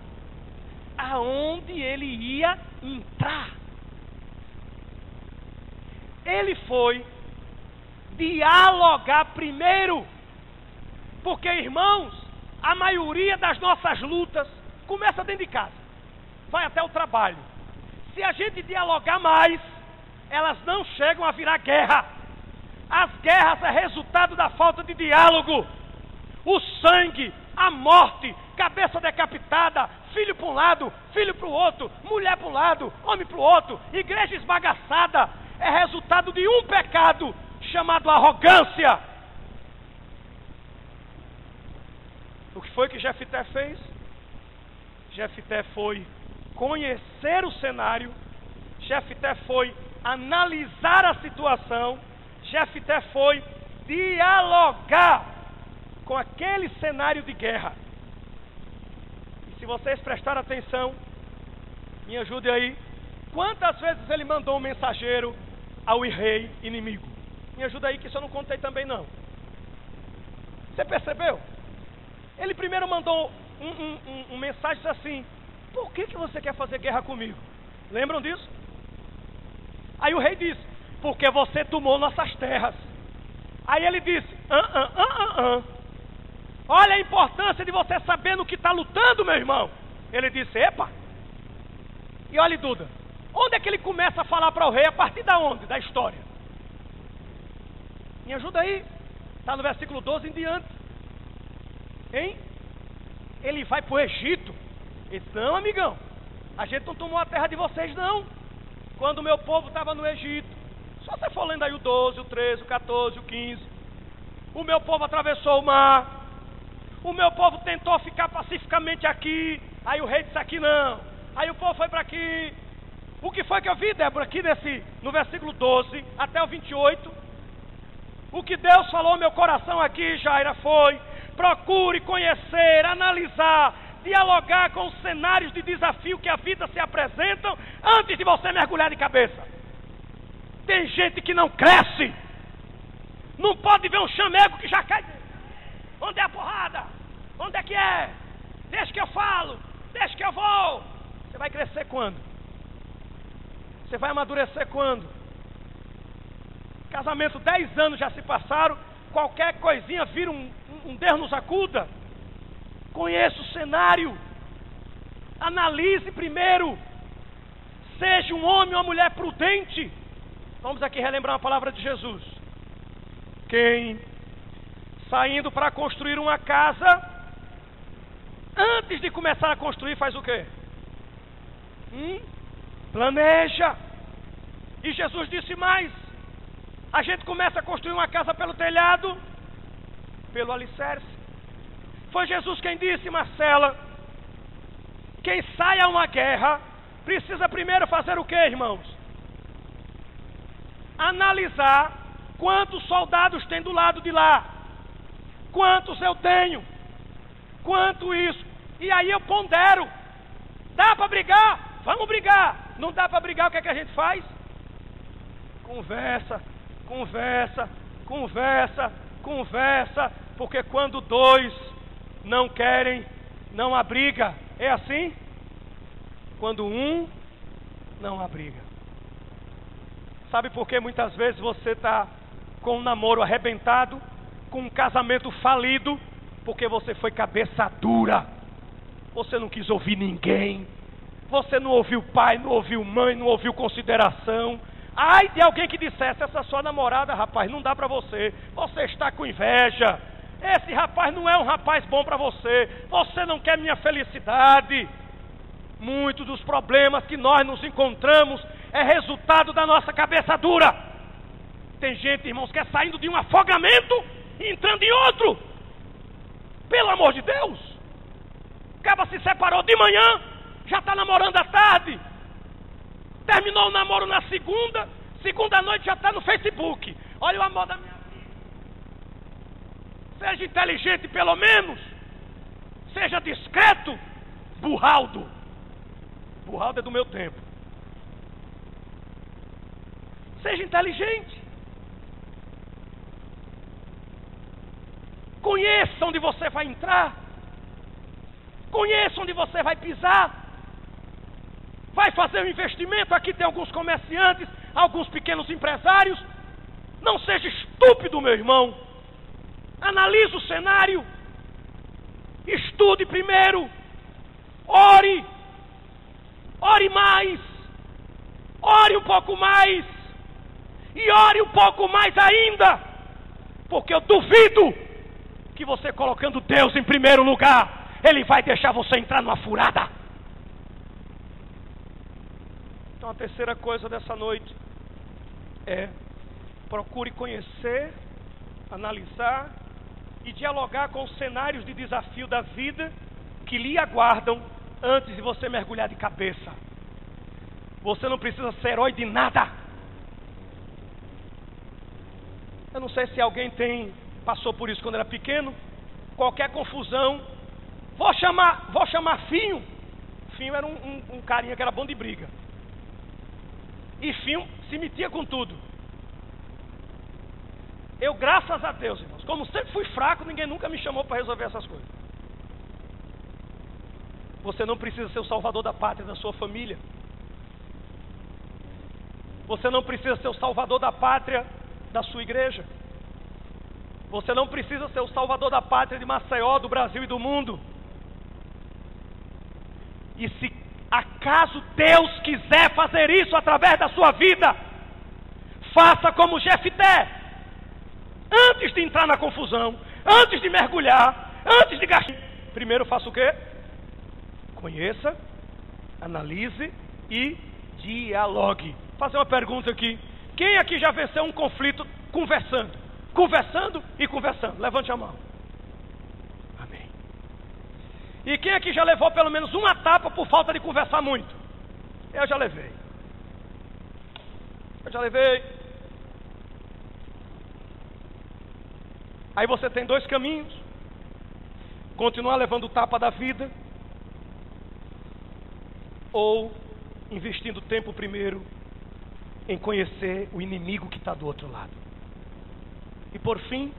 aonde ele ia entrar. Ele foi dialogar primeiro, porque, irmãos, a maioria das nossas lutas começa dentro de casa, vai até o trabalho. Se a gente dialogar mais, elas não chegam a virar guerra. As guerras é resultado da falta de diálogo. O sangue, a morte, cabeça decapitada, filho para um lado, filho para o outro, mulher para um lado, homem para o outro, igreja esbagaçada, é resultado de um pecado chamado arrogância. O que foi que Jefité fez? Jefité foi conhecer o cenário, Jefité foi analisar a situação, Jefité foi dialogar com aquele cenário de guerra. E se vocês prestarem atenção, me ajude aí, quantas vezes ele mandou um mensageiro ao rei inimigo? Me ajuda aí, que isso eu não contei também não. Você percebeu? Ele primeiro mandou um mensagem assim: por que você quer fazer guerra comigo? Lembram disso? Aí o rei disse: porque você tomou nossas terras. Aí ele disse: olha a importância de você saber no que está lutando, meu irmão. Ele disse: epa. E olha, Duda, onde é que ele começa a falar para o rei? A partir da onde? Da história. Me ajuda aí. Está no versículo 12 em diante. Hein? Ele vai para o Egito. Ele disse: não, amigão, a gente não tomou a terra de vocês, não. Quando o meu povo estava no Egito, só você for lendo aí o 12, o 13, o 14, o 15, o meu povo atravessou o mar, o meu povo tentou ficar pacificamente aqui, Aí o rei disse aqui não. Aí o povo foi para aqui. O que foi que eu vi, Débora, aqui no versículo 12 até o 28? O que Deus falou no meu coração aqui, Jaira, foi: procure conhecer, analisar, dialogar com os cenários de desafio que a vida se apresentam antes de você mergulhar de cabeça. Tem gente que não cresce, não pode ver um chamego que já cai. Onde é a porrada? Onde é que é? Deixa que eu falo, deixa que eu vou. Você vai crescer quando? Você vai amadurecer quando? Casamento, 10 anos já se passaram, qualquer coisinha vira um Deus nos acuda. Conheça o cenário, analise primeiro, seja um homem ou uma mulher prudente. Vamos aqui relembrar uma palavra de Jesus. Quem, saindo para construir uma casa, antes de começar a construir, faz o quê? Planeja. E Jesus disse mais: a gente começa a construir uma casa pelo telhado, pelo alicerce. Foi Jesus quem disse, Marcela, quem sai a uma guerra precisa primeiro fazer o quê, irmãos? Analisar quantos soldados tem do lado de lá, quantos eu tenho, quanto isso. E aí eu pondero. Dá para brigar? Vamos brigar. Não dá para brigar, o que é que a gente faz? Conversa, conversa, conversa, conversa. Porque quando dois não querem, não há briga. É assim? Quando um não há briga. Sabe por que muitas vezes você está com um namoro arrebentado, com um casamento falido? Porque você foi cabeça dura. Você não quis ouvir ninguém. Você não ouviu pai, não ouviu mãe, não ouviu consideração. Ai de alguém que dissesse: essa sua namorada, rapaz, não dá para você. Você está com inveja. Esse rapaz não é um rapaz bom para você. Você não quer minha felicidade. Muitos dos problemas que nós nos encontramos é resultado da nossa cabeça dura. Tem gente, irmãos, que é saindo de um afogamento e entrando em outro. Pelo amor de Deus. O cara se separou de manhã, já está namorando à tarde. Terminou o namoro na segunda noite já está no Facebook. Olha o amor da minha vida. Seja inteligente pelo menos. Seja discreto. Burraldo. Burraldo é do meu tempo. Seja inteligente. Conheça onde você vai entrar. Conheça onde você vai pisar. Vai fazer um investimento. Aqui tem alguns comerciantes, alguns pequenos empresários. Não seja estúpido, meu irmão. Analise o cenário. Estude primeiro. Ore. Ore mais. Ore um pouco mais. E ore um pouco mais ainda. Porque eu duvido que você colocando Deus em primeiro lugar, Ele vai deixar você entrar numa furada. Então a terceira coisa dessa noite é: procure conhecer, analisar e dialogar com os cenários de desafio da vida que lhe aguardam antes de você mergulhar de cabeça. Você não precisa ser herói de nada. Eu não sei se alguém passou por isso quando era pequeno. Qualquer confusão, vou chamar Finho. Finho era um carinha que era bom de briga. E Finho se metia com tudo. Eu, graças a Deus, irmãos, como sempre fui fraco, ninguém nunca me chamou para resolver essas coisas. Você não precisa ser o salvador da pátria da sua família. Você não precisa ser o salvador da pátria da sua igreja. Você não precisa ser o salvador da pátria de Maceió, do Brasil e do mundo. E se acaso Deus quiser fazer isso através da sua vida, faça como Jefté. Antes de entrar na confusão, antes de mergulhar, antes de gastar, primeiro faça o quê? Conheça, analise e dialogue. Vou fazer uma pergunta aqui. Quem aqui já venceu um conflito conversando? Conversando e conversando. Levante a mão. Amém. E quem aqui já levou pelo menos uma tapa por falta de conversar muito? Eu já levei. Aí você tem dois caminhos: continuar levando tapa da vida, ou investindo tempo primeiro em conhecer o inimigo que está do outro lado. E por fim,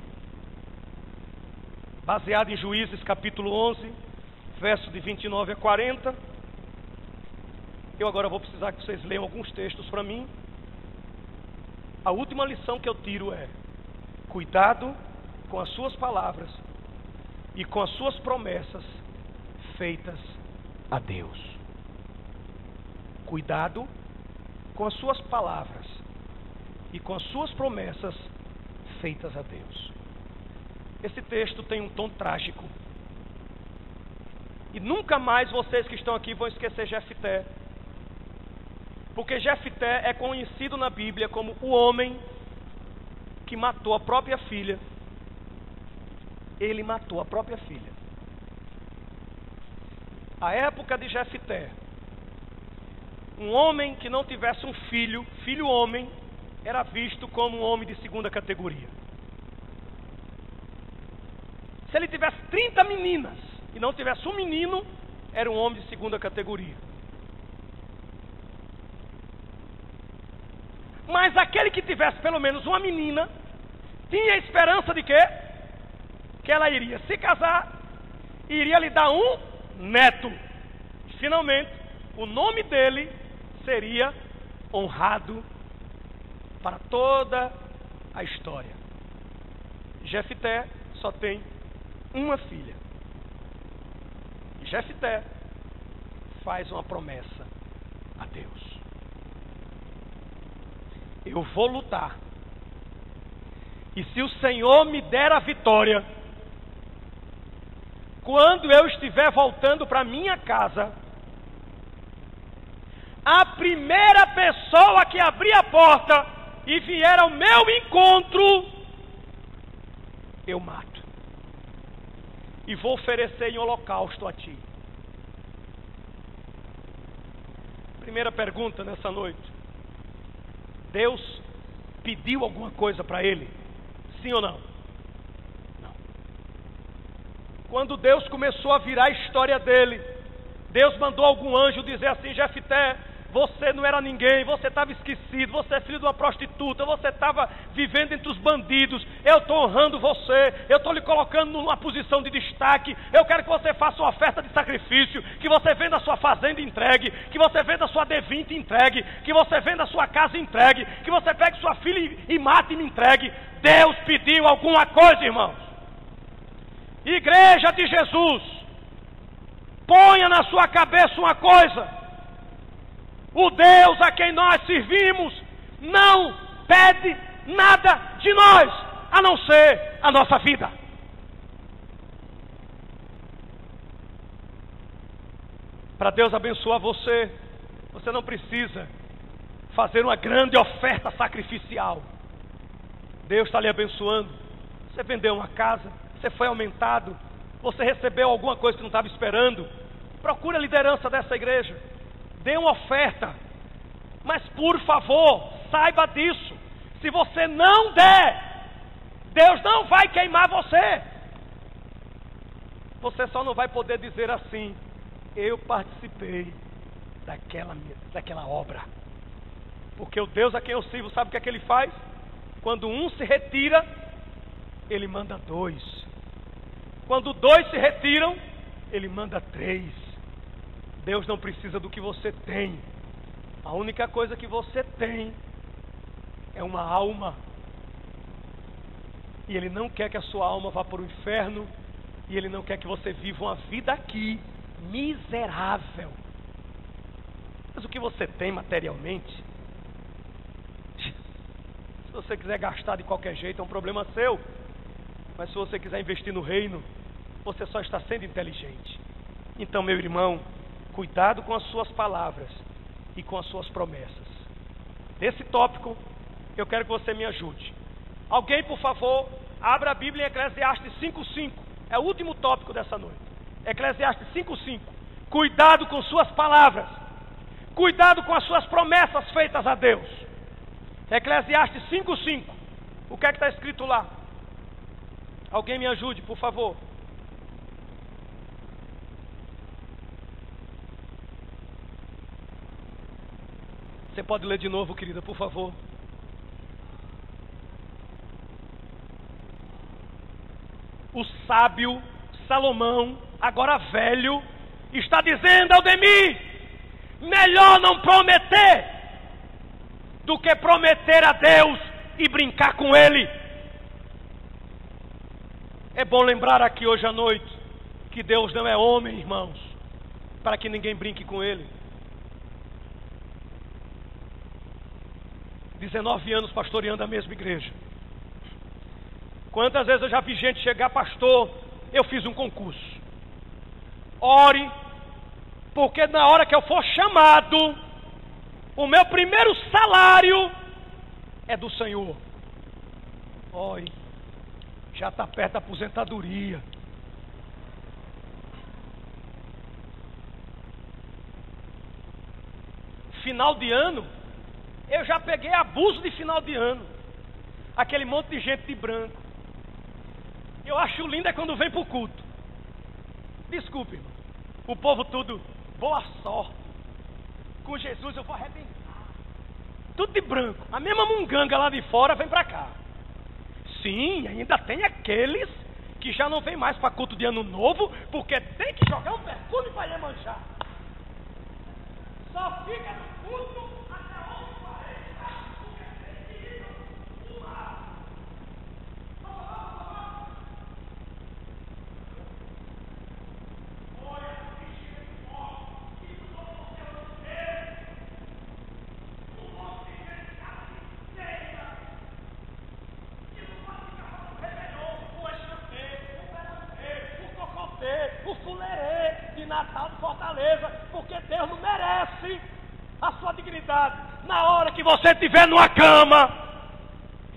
baseado em Juízes capítulo 11, verso de 29 a 40, eu agora vou precisar que vocês leiam alguns textos para mim. A última lição que eu tiro é: cuidado com as suas palavras e com as suas promessas feitas a Deus. Cuidado com as suas palavras e com as suas promessas feitas a Deus. Esse texto tem um tom trágico. E nunca mais vocês que estão aqui vão esquecer Jefté. Porque Jefté é conhecido na Bíblia como o homem que matou a própria filha. Ele matou a própria filha. A época de Jefté, um homem que não tivesse um filho homem, era visto como um homem de segunda categoria. Se ele tivesse 30 meninas e não tivesse um menino, era um homem de segunda categoria. Mas aquele que tivesse pelo menos uma menina, tinha a esperança de quê? Que ela iria se casar e iria lhe dar um neto. Finalmente, o nome dele seria honrado para toda a história. Jefté só tem uma filha. E Jefté faz uma promessa a Deus: eu vou lutar, e se o Senhor me der a vitória, quando eu estiver voltando para minha casa, a primeira pessoa que abrir a porta e vier ao meu encontro, eu mato. E vou oferecer em holocausto a ti. Primeira pergunta nessa noite: Deus pediu alguma coisa para ele? Sim ou não? Não. Quando Deus começou a virar a história dele, Deus mandou algum anjo dizer assim: Jefté, você não era ninguém, você estava esquecido, você é filho de uma prostituta, você estava vivendo entre os bandidos, eu estou honrando você, eu estou lhe colocando numa posição de destaque, eu quero que você faça uma oferta de sacrifício, que você venda a sua fazenda e entregue, que você venda a sua D20 e entregue, que você venda a sua casa e entregue, que você pegue sua filha e mate e me entregue. Deus pediu alguma coisa, irmãos. Igreja de Jesus, ponha na sua cabeça uma coisa: o Deus a quem nós servimos não pede nada de nós, a não ser a nossa vida. Para Deus abençoar você, você não precisa fazer uma grande oferta sacrificial. Deus está lhe abençoando. Você vendeu uma casa, você foi aumentado, você recebeu alguma coisa que não estava esperando. Procure a liderança dessa igreja, dê uma oferta, mas por favor, saiba disso: se você não der, Deus não vai queimar você. Você só não vai poder dizer assim: eu participei daquela obra. Porque o Deus a quem eu sirvo, sabe o que é que ele faz? Quando um se retira, ele manda dois. Quando dois se retiram, ele manda três. Deus não precisa do que você tem. A única coisa que você tem é uma alma. E Ele não quer que a sua alma vá para o inferno. E Ele não quer que você viva uma vida aqui miserável. Mas o que você tem materialmente, se você quiser gastar de qualquer jeito, é um problema seu. Mas se você quiser investir no reino, você só está sendo inteligente. Então, meu irmão, cuidado com as suas palavras e com as suas promessas. Nesse tópico, eu quero que você me ajude. Alguém, por favor, abra a Bíblia em Eclesiastes 5:5. É o último tópico dessa noite. Eclesiastes 5:5. Cuidado com suas palavras. Cuidado com as suas promessas feitas a Deus. Eclesiastes 5:5. O que é que está escrito lá? Alguém me ajude, por favor. Você pode ler de novo, querida, por favor. O sábio Salomão, agora velho, está dizendo: Aldemir, melhor não prometer do que prometer a Deus e brincar com Ele. É bom lembrar aqui hoje à noite que Deus não é homem, irmãos, para que ninguém brinque com Ele. 19 anos pastoreando a mesma igreja. Quantas vezes eu já vi gente chegar: pastor, eu fiz um concurso. Ore, porque na hora que eu for chamado, o meu primeiro salário é do Senhor. Ore, já está perto da aposentadoria. Final de ano, eu já peguei abuso de final de ano. Aquele monte de gente de branco. Eu acho lindo é quando vem para o culto. Desculpe, irmão. O povo tudo, boa sorte. Com Jesus eu vou arrebentar. Tudo de branco. A mesma munganga lá de fora vem para cá. Sim, ainda tem aqueles que já não vem mais para culto de ano novo, porque tem que jogar um perfume para ele manchar. Só fica no culto até 11h40, porque tem que ir pular. O fulerê de Natal de Fortaleza, porque Deus não merece a sua dignidade. Na hora que você estiver numa cama,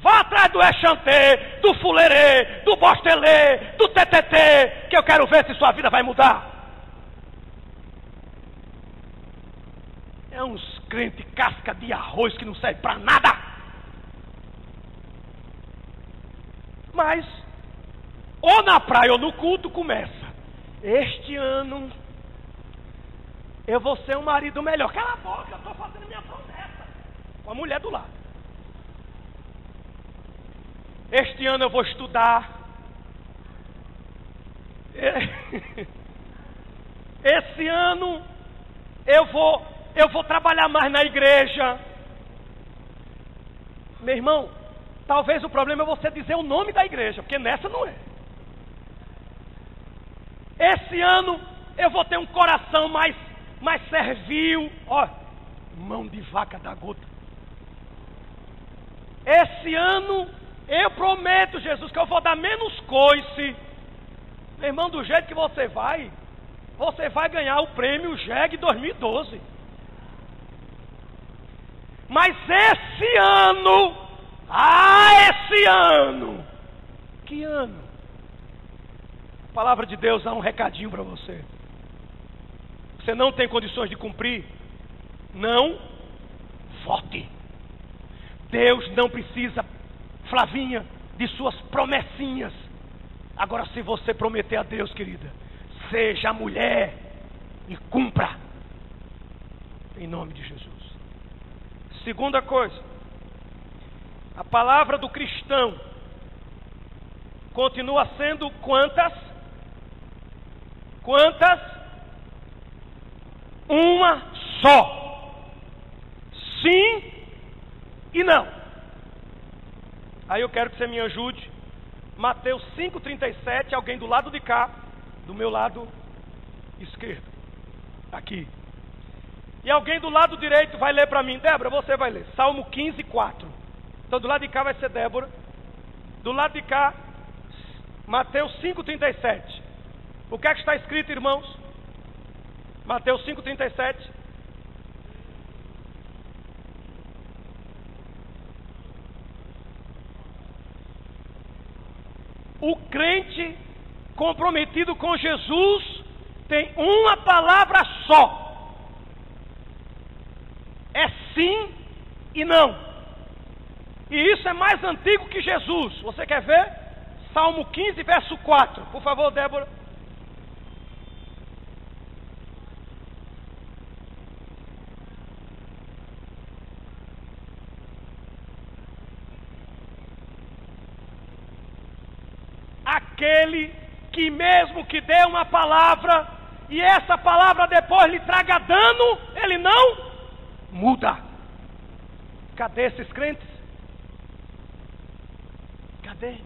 vá atrás do Exantê, do fulerê, do bostelê, do TTT, que eu quero ver se sua vida vai mudar. É uns crentes casca de arroz que não serve para nada. Mas, ou na praia ou no culto, começa: este ano eu vou ser um marido melhor. Cala a boca, eu estou fazendo minha promessa com a mulher do lado. Este ano eu vou estudar. Esse ano eu vou trabalhar mais na igreja. Meu irmão, talvez o problema é você dizer o nome da igreja, porque nessa não é. Esse ano eu vou ter um coração mais servil. Ó, mão de vaca da gota. Esse ano eu prometo, Jesus, que eu vou dar menos coice. Meu irmão, do jeito que você vai ganhar o prêmio JEG 2012. Mas esse ano, que ano? A palavra de Deus dá um recadinho para você. Você não tem condições de cumprir? Não vote. Deus não precisa, Flavinha, de suas promessinhas. Agora, se você prometer a Deus, querida, seja mulher e cumpra. Em nome de Jesus. Segunda coisa, a palavra do cristão continua sendo quantas? Uma só. Sim e não. Aí eu quero que você me ajude. Mateus 5,37, alguém do lado de cá, do meu lado esquerdo. Aqui. E alguém do lado direito vai ler para mim. Débora, você vai ler. Salmo 15,4. Então do lado de cá vai ser Débora. Do lado de cá, Mateus 5,37. O que é que está escrito, irmãos? Mateus 5,37. O crente comprometido com Jesus tem uma palavra só. É sim e não. E isso é mais antigo que Jesus. Você quer ver? Salmo 15, verso 4. Por favor, Débora. Aquele que mesmo que dê uma palavra e essa palavra depois lhe traga dano, ele não muda. Cadê esses crentes? Cadê?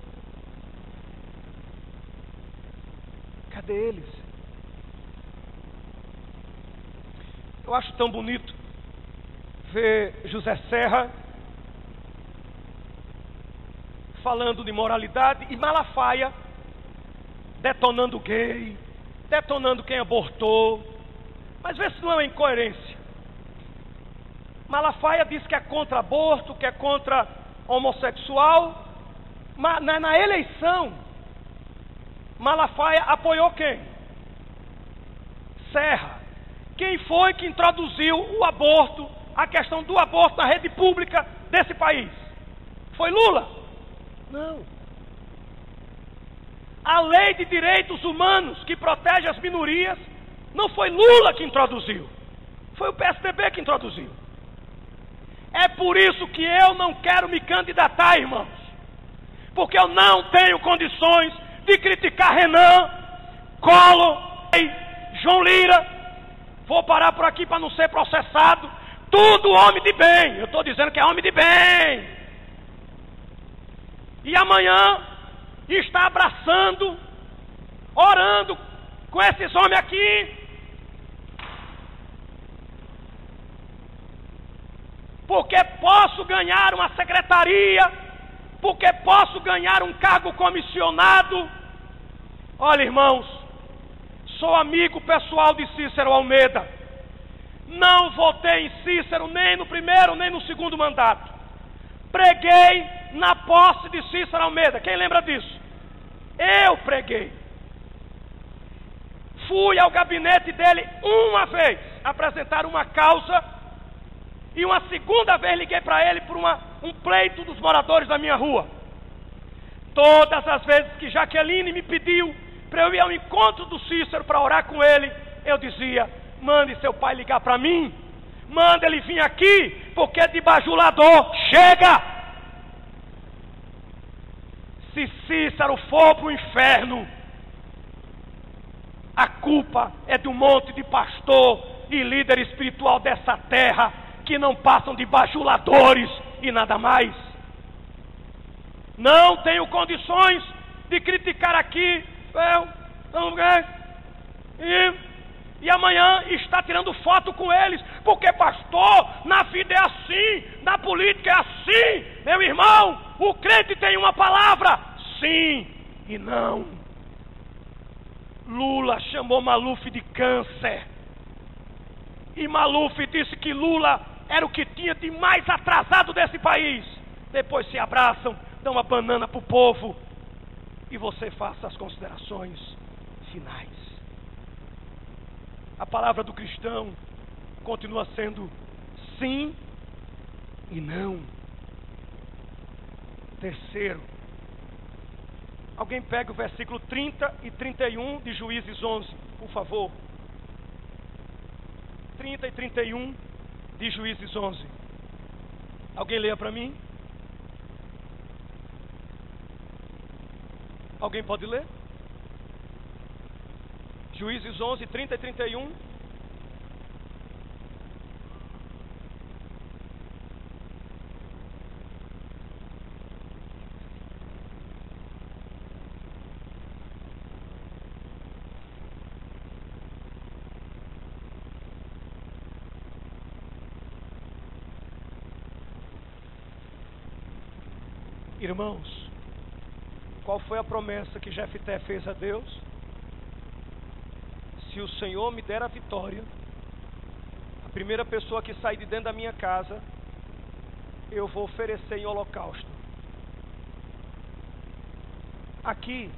Cadê eles? Eu acho tão bonito ver José Serra falando de moralidade e Malafaia detonando gay, detonando quem abortou. Mas vê se não é uma incoerência. Malafaia diz que é contra aborto, que é contra homossexual, mas na eleição Malafaia apoiou quem? Serra. Quem foi que introduziu o aborto, a questão do aborto na rede pública desse país? Foi Lula? Não. A lei de direitos humanos que protege as minorias não foi Lula que introduziu, foi o PSDB que introduziu. É por isso que eu não quero me candidatar, irmãos, porque eu não tenho condições de criticar Renan, Collor, João Lira. Vou parar por aqui para não ser processado. Tudo homem de bem. Eu estou dizendo que é homem de bem. E amanhã está abraçando, orando com esses homens aqui. Porque posso ganhar uma secretaria, porque posso ganhar um cargo comissionado. Olha, irmãos, sou amigo pessoal de Cícero Almeida. Não votei em Cícero nem no primeiro nem no segundo mandato. Preguei na posse de Cícero Almeida. Quem lembra disso? Eu preguei. Fui ao gabinete dele uma vez apresentar uma causa, e uma segunda vez liguei para ele por um pleito dos moradores da minha rua. Todas as vezes que Jaqueline me pediu para eu ir ao encontro do Cícero para orar com ele, eu dizia: mande seu pai ligar para mim, manda ele vir aqui, porque de bajulador chega. Se Cícero for para o inferno, a culpa é de um monte de pastor e líder espiritual dessa terra que não passam de bajuladores e nada mais. Não tenho condições de criticar aqui. E amanhã está tirando foto com eles, porque pastor, na vida é assim, na política é assim. Meu irmão, o crente tem uma palavra: sim e não. Lula chamou Maluf de câncer, e Maluf disse que Lula era o que tinha de mais atrasado desse país. Depois se abraçam, dão uma banana para o povo, e você faça as considerações finais. A palavra do cristão continua sendo sim e não. Terceiro, alguém pega o versículo 30 e 31 de Juízes 11, por favor. 30 e 31 de Juízes 11. Alguém leia para mim? Alguém pode ler? Juízes 11, 30 e 31. Irmãos, qual foi a promessa que Jefté fez a Deus? Se o Senhor me der a vitória, a primeira pessoa que sair de dentro da minha casa, eu vou oferecer em holocausto. Aqui,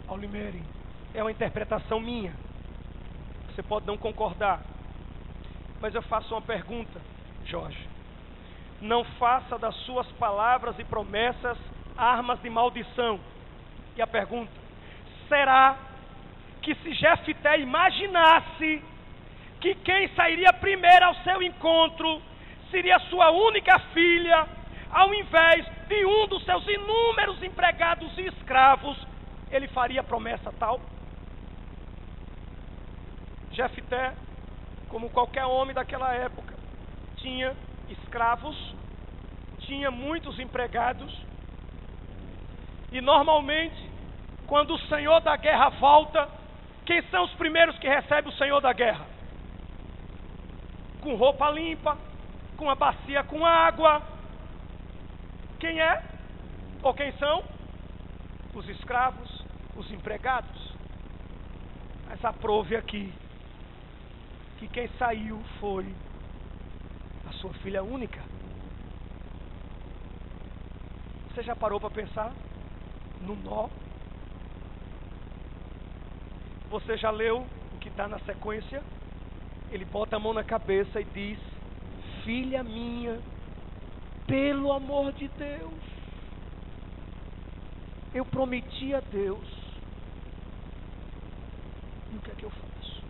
Aulimere, é uma interpretação minha. Você pode não concordar, mas eu faço uma pergunta, Jorge. Não faça das suas palavras e promessas armas de maldição. E a pergunta: será que se Jefté imaginasse que quem sairia primeiro ao seu encontro seria sua única filha, ao invés de um dos seus inúmeros empregados e escravos, ele faria promessa tal? Jefté, como qualquer homem daquela época, tinha escravos, tinha muitos empregados, e normalmente, quando o senhor da guerra volta, quem são os primeiros que recebe o senhor da guerra? Com roupa limpa, com a bacia com água. Quem é? Ou quem são? Os escravos, os empregados. Mas aprove aqui que quem saiu foi a sua filha única. Você já parou para pensar no nó? Você já leu o que está na sequência? Ele bota a mão na cabeça e diz: filha minha, pelo amor de Deus, eu prometi a Deus, e o que é que eu faço?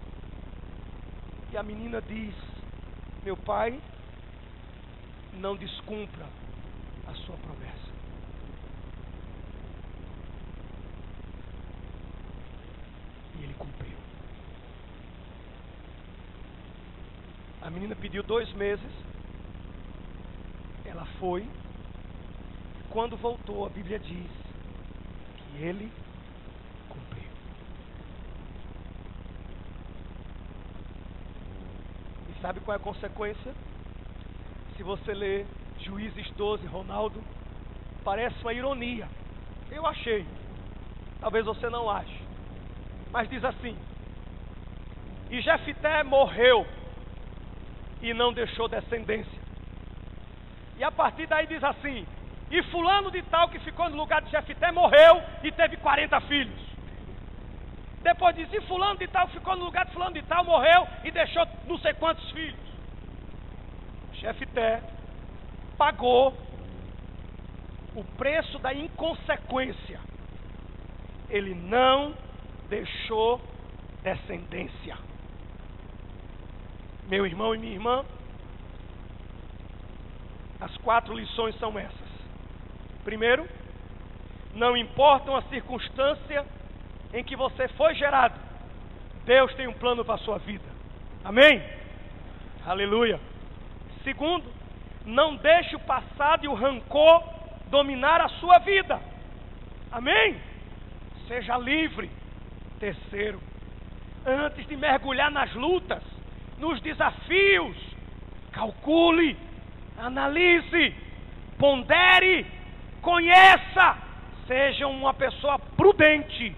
E a menina diz: meu pai, não descumpra a sua promessa. E ele cumpriu. A menina pediu 2 meses, ela foi, quando voltou, a Bíblia diz que ele cumpriu. E sabe qual é a consequência? Se você ler Juízes 12, Ronaldo, parece uma ironia. Eu achei. Talvez você não ache. Mas diz assim: e Jefté morreu e não deixou descendência. E a partir daí diz assim: e fulano de tal que ficou no lugar de Jefté morreu e teve 40 filhos. Depois diz: e fulano de tal ficou no lugar de fulano de tal, morreu e deixou não sei quantos filhos. Jefté pagou o preço da inconsequência. Ele não deixou descendência. Meu irmão e minha irmã, as 4 lições são essas. Primeiro, não importam a circunstância em que você foi gerado, Deus tem um plano para a sua vida. Amém? Aleluia. Segundo, não deixe o passado e o rancor dominar a sua vida. Amém? Seja livre. Terceiro, antes de mergulhar nas lutas, nos desafios, calcule, analise, pondere, conheça, seja uma pessoa prudente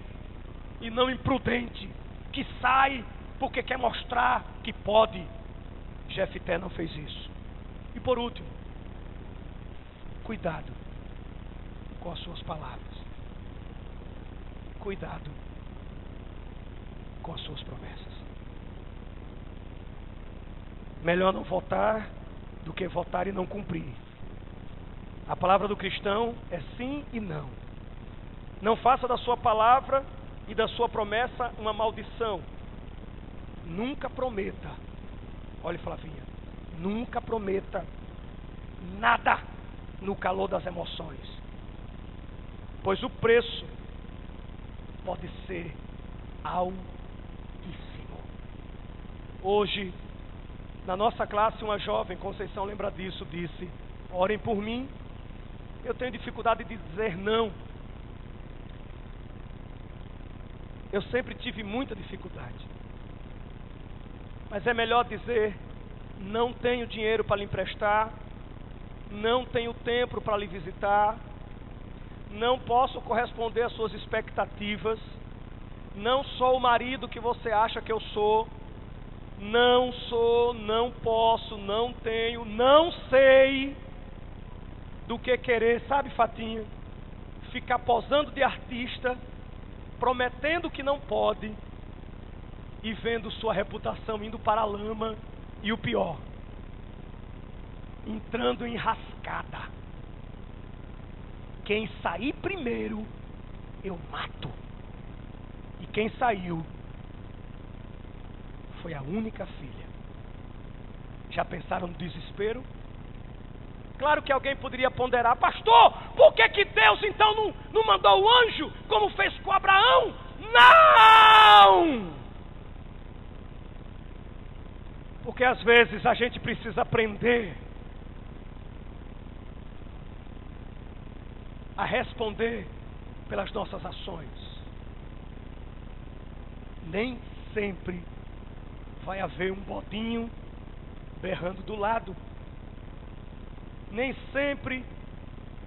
e não imprudente, que sai porque quer mostrar que pode. Jefté não fez isso. E por último, cuidado com as suas palavras, cuidado com as suas promessas. Melhor não votar do que votar e não cumprir. A palavra do cristão é sim e não. Não faça da sua palavra e da sua promessa uma maldição. Nunca prometa. Olha, Flavinha, nunca prometa nada no calor das emoções, pois o preço pode ser altíssimo. Hoje, na nossa classe, uma jovem, Conceição lembra disso, disse: orem por mim, eu tenho dificuldade de dizer não. Eu sempre tive muita dificuldade. Mas é melhor dizer: não tenho dinheiro para lhe emprestar, não tenho tempo para lhe visitar, não posso corresponder às suas expectativas, não sou o marido que você acha que eu sou, não sou, não posso, não tenho, não sei do que querer, sabe, Fatinha? Ficar posando de artista, prometendo que não pode e vendo sua reputação indo para a lama, e o pior, entrando em rascada. Quem sair primeiro, eu mato. E quem saiu foi a única filha. Já pensaram no desespero? Claro que alguém poderia ponderar: pastor, por que Deus então não mandou o anjo como fez com Abraão? Não! Porque às vezes a gente precisa aprender a responder pelas nossas ações. Nem sempre vai haver um bodinho berrando do lado. Nem sempre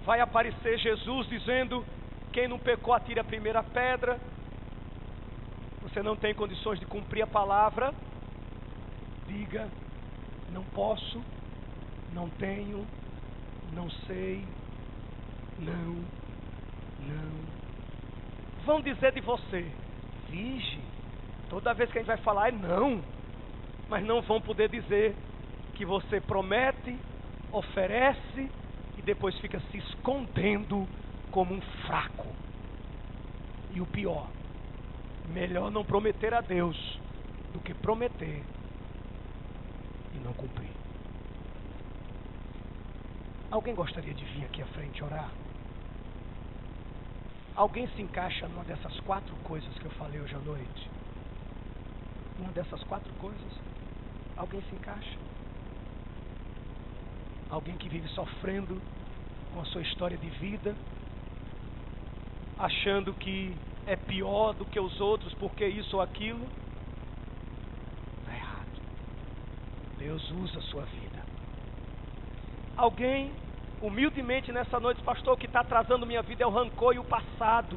vai aparecer Jesus dizendo: quem não pecou atire a primeira pedra. Você não tem condições de cumprir a palavra, diga: não posso, não tenho, não sei, não. Vão dizer de você: vige. Toda vez que a gente vai falar é não. Mas não vão poder dizer que você promete, oferece e depois fica se escondendo como um fraco. E o pior, melhor não prometer a Deus do que prometer e não cumprir. Alguém gostaria de vir aqui à frente orar? Alguém se encaixa numa dessas 4 coisas que eu falei hoje à noite? Uma dessas 4 coisas? Alguém se encaixa? Alguém que vive sofrendo com a sua história de vida, achando que é pior do que os outros porque isso ou aquilo? Está errado. Deus usa a sua vida. Alguém, humildemente nessa noite: pastor, o que está atrasando minha vida é o rancor e o passado.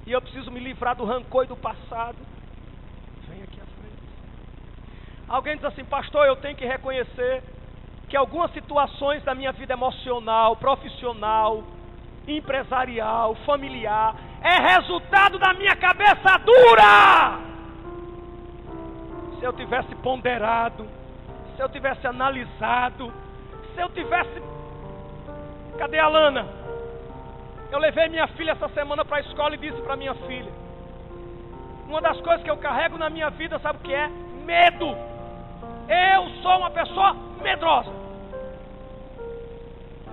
E eu preciso me livrar do rancor e do passado. Vem aqui à frente. Alguém diz assim: pastor, eu tenho que reconhecer que algumas situações da minha vida emocional, profissional, empresarial, familiar, é resultado da minha cabeça dura. Se eu tivesse ponderado, se eu tivesse analisado, se eu tivesse... Cadê a Lana? Eu levei minha filha essa semana para a escola e disse para minha filha: uma das coisas que eu carrego na minha vida, sabe o que é? Medo. Eu sou uma pessoa medrosa.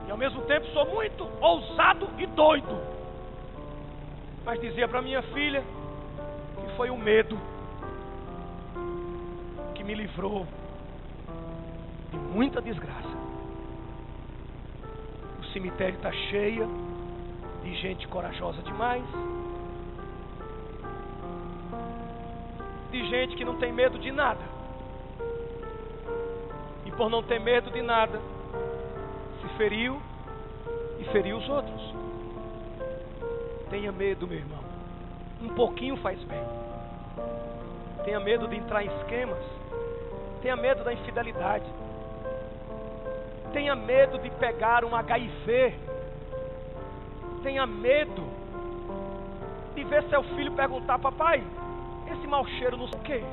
E ao mesmo tempo sou muito ousado e doido. Mas dizia para minha filha que foi o medo que me livrou de muita desgraça. O cemitério está cheio de gente corajosa demais, de gente que não tem medo de nada. E por não ter medo de nada, se feriu e feriu os outros. Tenha medo, meu irmão. Um pouquinho faz bem. Tenha medo de entrar em esquemas. Tenha medo da infidelidade. Tenha medo de pegar um HIV. Tenha medo de ver seu filho perguntar: papai, esse mau cheiro não sei o quê.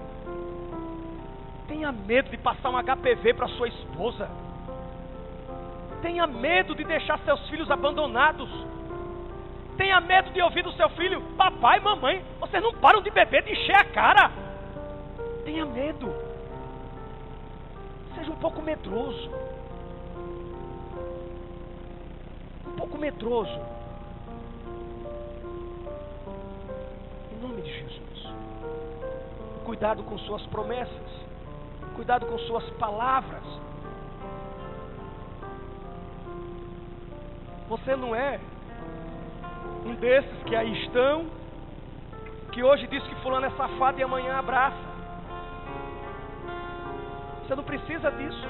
Tenha medo de passar um HPV para sua esposa. Tenha medo de deixar seus filhos abandonados. Tenha medo de ouvir do seu filho: papai, mamãe, vocês não param de beber, de encher a cara. Tenha medo. Seja um pouco medroso. Um pouco medroso. Em nome de Jesus. Cuidado com suas promessas. Cuidado com suas palavras. Você não é um desses que aí estão, que hoje diz que fulano é safado e amanhã abraça. Você não precisa disso.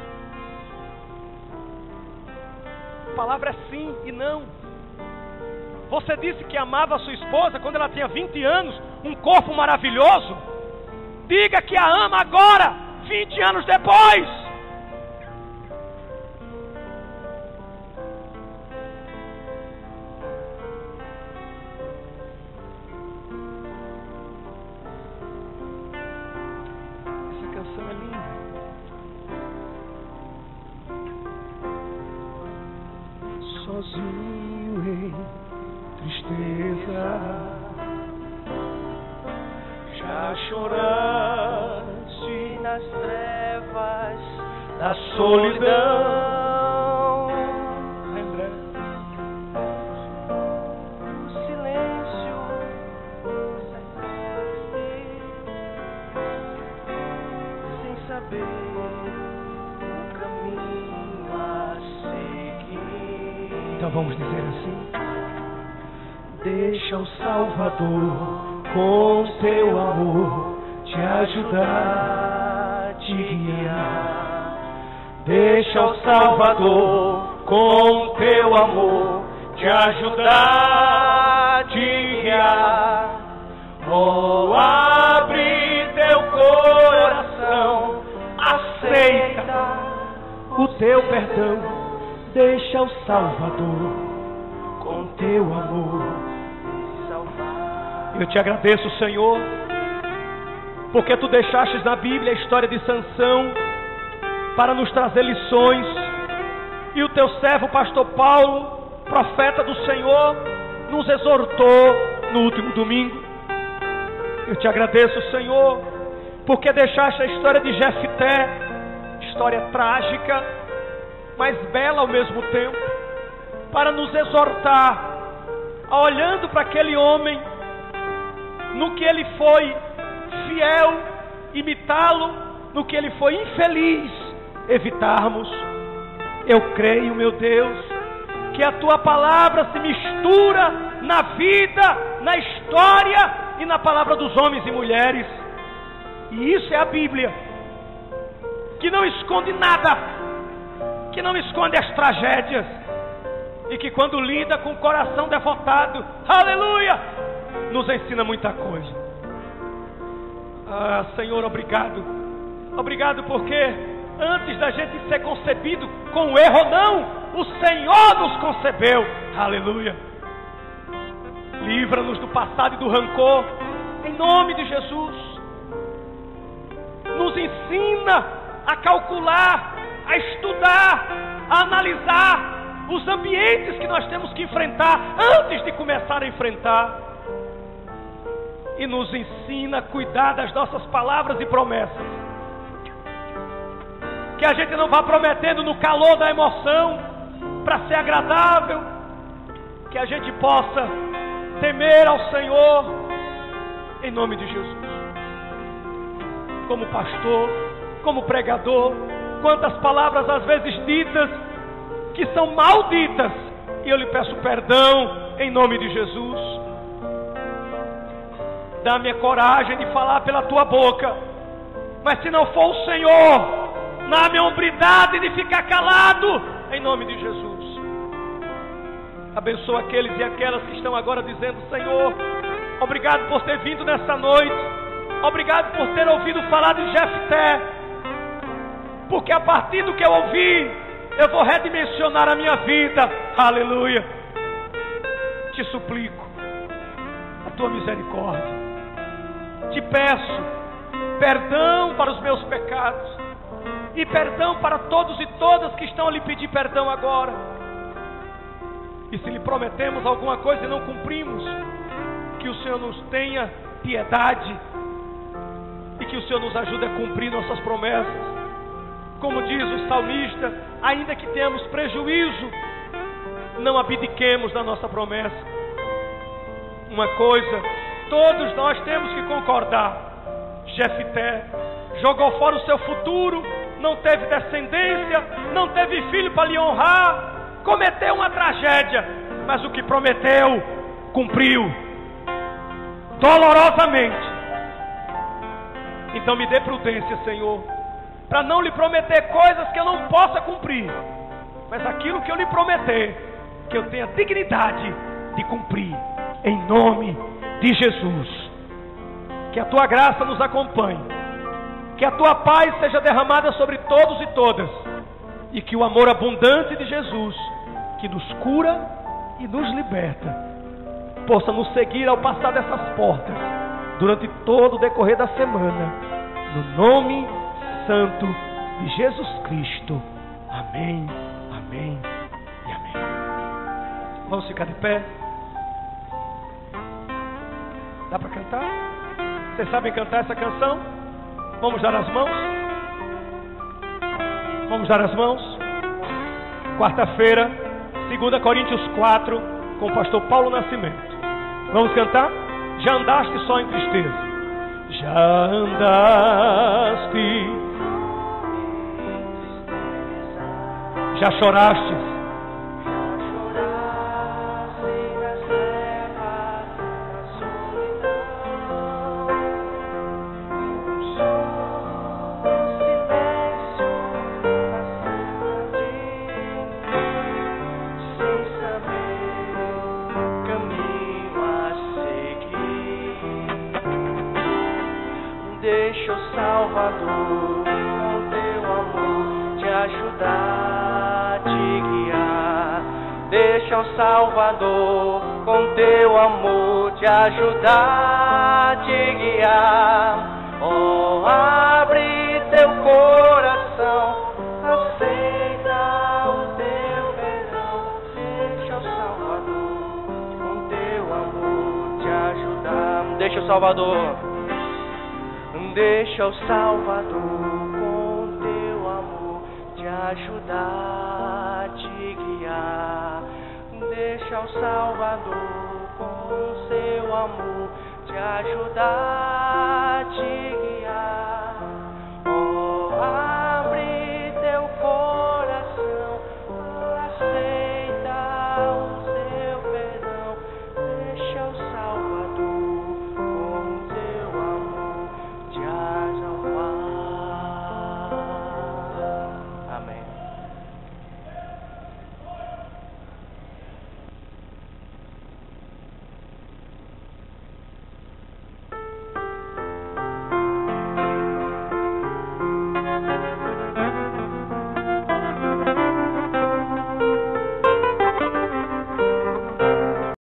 A palavra é sim e não. Você disse que amava a sua esposa quando ela tinha 20 anos, um corpo maravilhoso. Diga que a ama agora, 20 anos depois. sozinho em tristeza, já choraste nas trevas da solidão. O silêncio sem saber o caminho a seguir. Então vamos dizer assim: deixa o Salvador com seu amor te ajudar, te guiar. Deixa o Salvador com teu amor te ajudar, te guiar. Oh, abre teu coração, aceita o teu perdão. Deixa o Salvador com teu amor te salvar. Eu te agradeço, Senhor, porque tu deixaste na Bíblia a história de Sansão para nos trazer lições, e o teu servo pastor Paulo, profeta do Senhor, nos exortou no último domingo. Eu te agradeço, Senhor, porque deixaste a história de Jefté, história trágica, mas bela ao mesmo tempo, para nos exortar, olhando para aquele homem, no que ele foi fiel, imitá-lo, no que ele foi infeliz, evitarmos. Eu creio, meu Deus, que a tua palavra se mistura na vida, na história e na palavra dos homens e mulheres. E isso é a Bíblia, que não esconde nada, que não esconde as tragédias, e que quando lida com o coração devotado, aleluia, nos ensina muita coisa. Ah, Senhor, obrigado. Obrigado porque antes da gente ser concebido com erro ou não, o Senhor nos concebeu. Aleluia. Livra-nos do passado e do rancor, em nome de Jesus. Nos ensina a calcular, a estudar, a analisar os ambientes que nós temos que enfrentar antes de começar a enfrentar. E nos ensina a cuidar das nossas palavras e promessas. Que a gente não vá prometendo no calor da emoção para ser agradável. Que a gente possa temer ao Senhor em nome de Jesus. Como pastor, como pregador, quantas palavras às vezes ditas que são malditas, e eu lhe peço perdão em nome de Jesus. Dá-me a coragem de falar pela tua boca, mas se não for o Senhor, dá-me a hombridade de ficar calado em nome de Jesus. Abençoa aqueles e aquelas que estão agora dizendo: Senhor, obrigado por ter vindo nessa noite, obrigado por ter ouvido falar de Jefté, porque a partir do que eu ouvi, eu vou redimensionar a minha vida. Aleluia. Te suplico a tua misericórdia. Te peço perdão para os meus pecados e perdão para todos e todas que estão a lhe pedir perdão agora. E se lhe prometemos alguma coisa e não cumprimos, que o Senhor nos tenha piedade e que o Senhor nos ajude a cumprir nossas promessas. Como diz o salmista, ainda que tenhamos prejuízo, não abdiquemos da nossa promessa. Uma coisa, todos nós temos que concordar: Jefté jogou fora o seu futuro, não teve descendência, não teve filho para lhe honrar, cometeu uma tragédia, mas o que prometeu, cumpriu, dolorosamente. Então me dê prudência, Senhor, para não lhe prometer coisas que eu não possa cumprir, mas aquilo que eu lhe prometer, que eu tenha dignidade de cumprir, em nome de Jesus. Que a tua graça nos acompanhe, que a tua paz seja derramada sobre todos e todas, e que o amor abundante de Jesus, que nos cura e nos liberta, possa nos seguir ao passar dessas portas durante todo o decorrer da semana, no nome santo de Jesus Cristo. Amém, amém e amém. Vamos ficar de pé. Dá para cantar? Vocês sabem cantar essa canção? Vamos dar as mãos? Vamos dar as mãos? Quarta-feira, 2 Coríntios 4, com o pastor Paulo Nascimento. Vamos cantar? Já andaste só em tristeza? Já andaste? Já choraste? Deixa o Salvador, com teu amor, te ajudar, te guiar. Deixa o Salvador, com teu amor, te ajudar, te guiar. Oh, abre teu coração, aceita o teu perdão. Deixa o Salvador, com teu amor, te ajudar. Deixa o Salvador. Deixa o Salvador com teu amor te ajudar, te guiar. Deixa o Salvador com seu amor te ajudar, te guiar.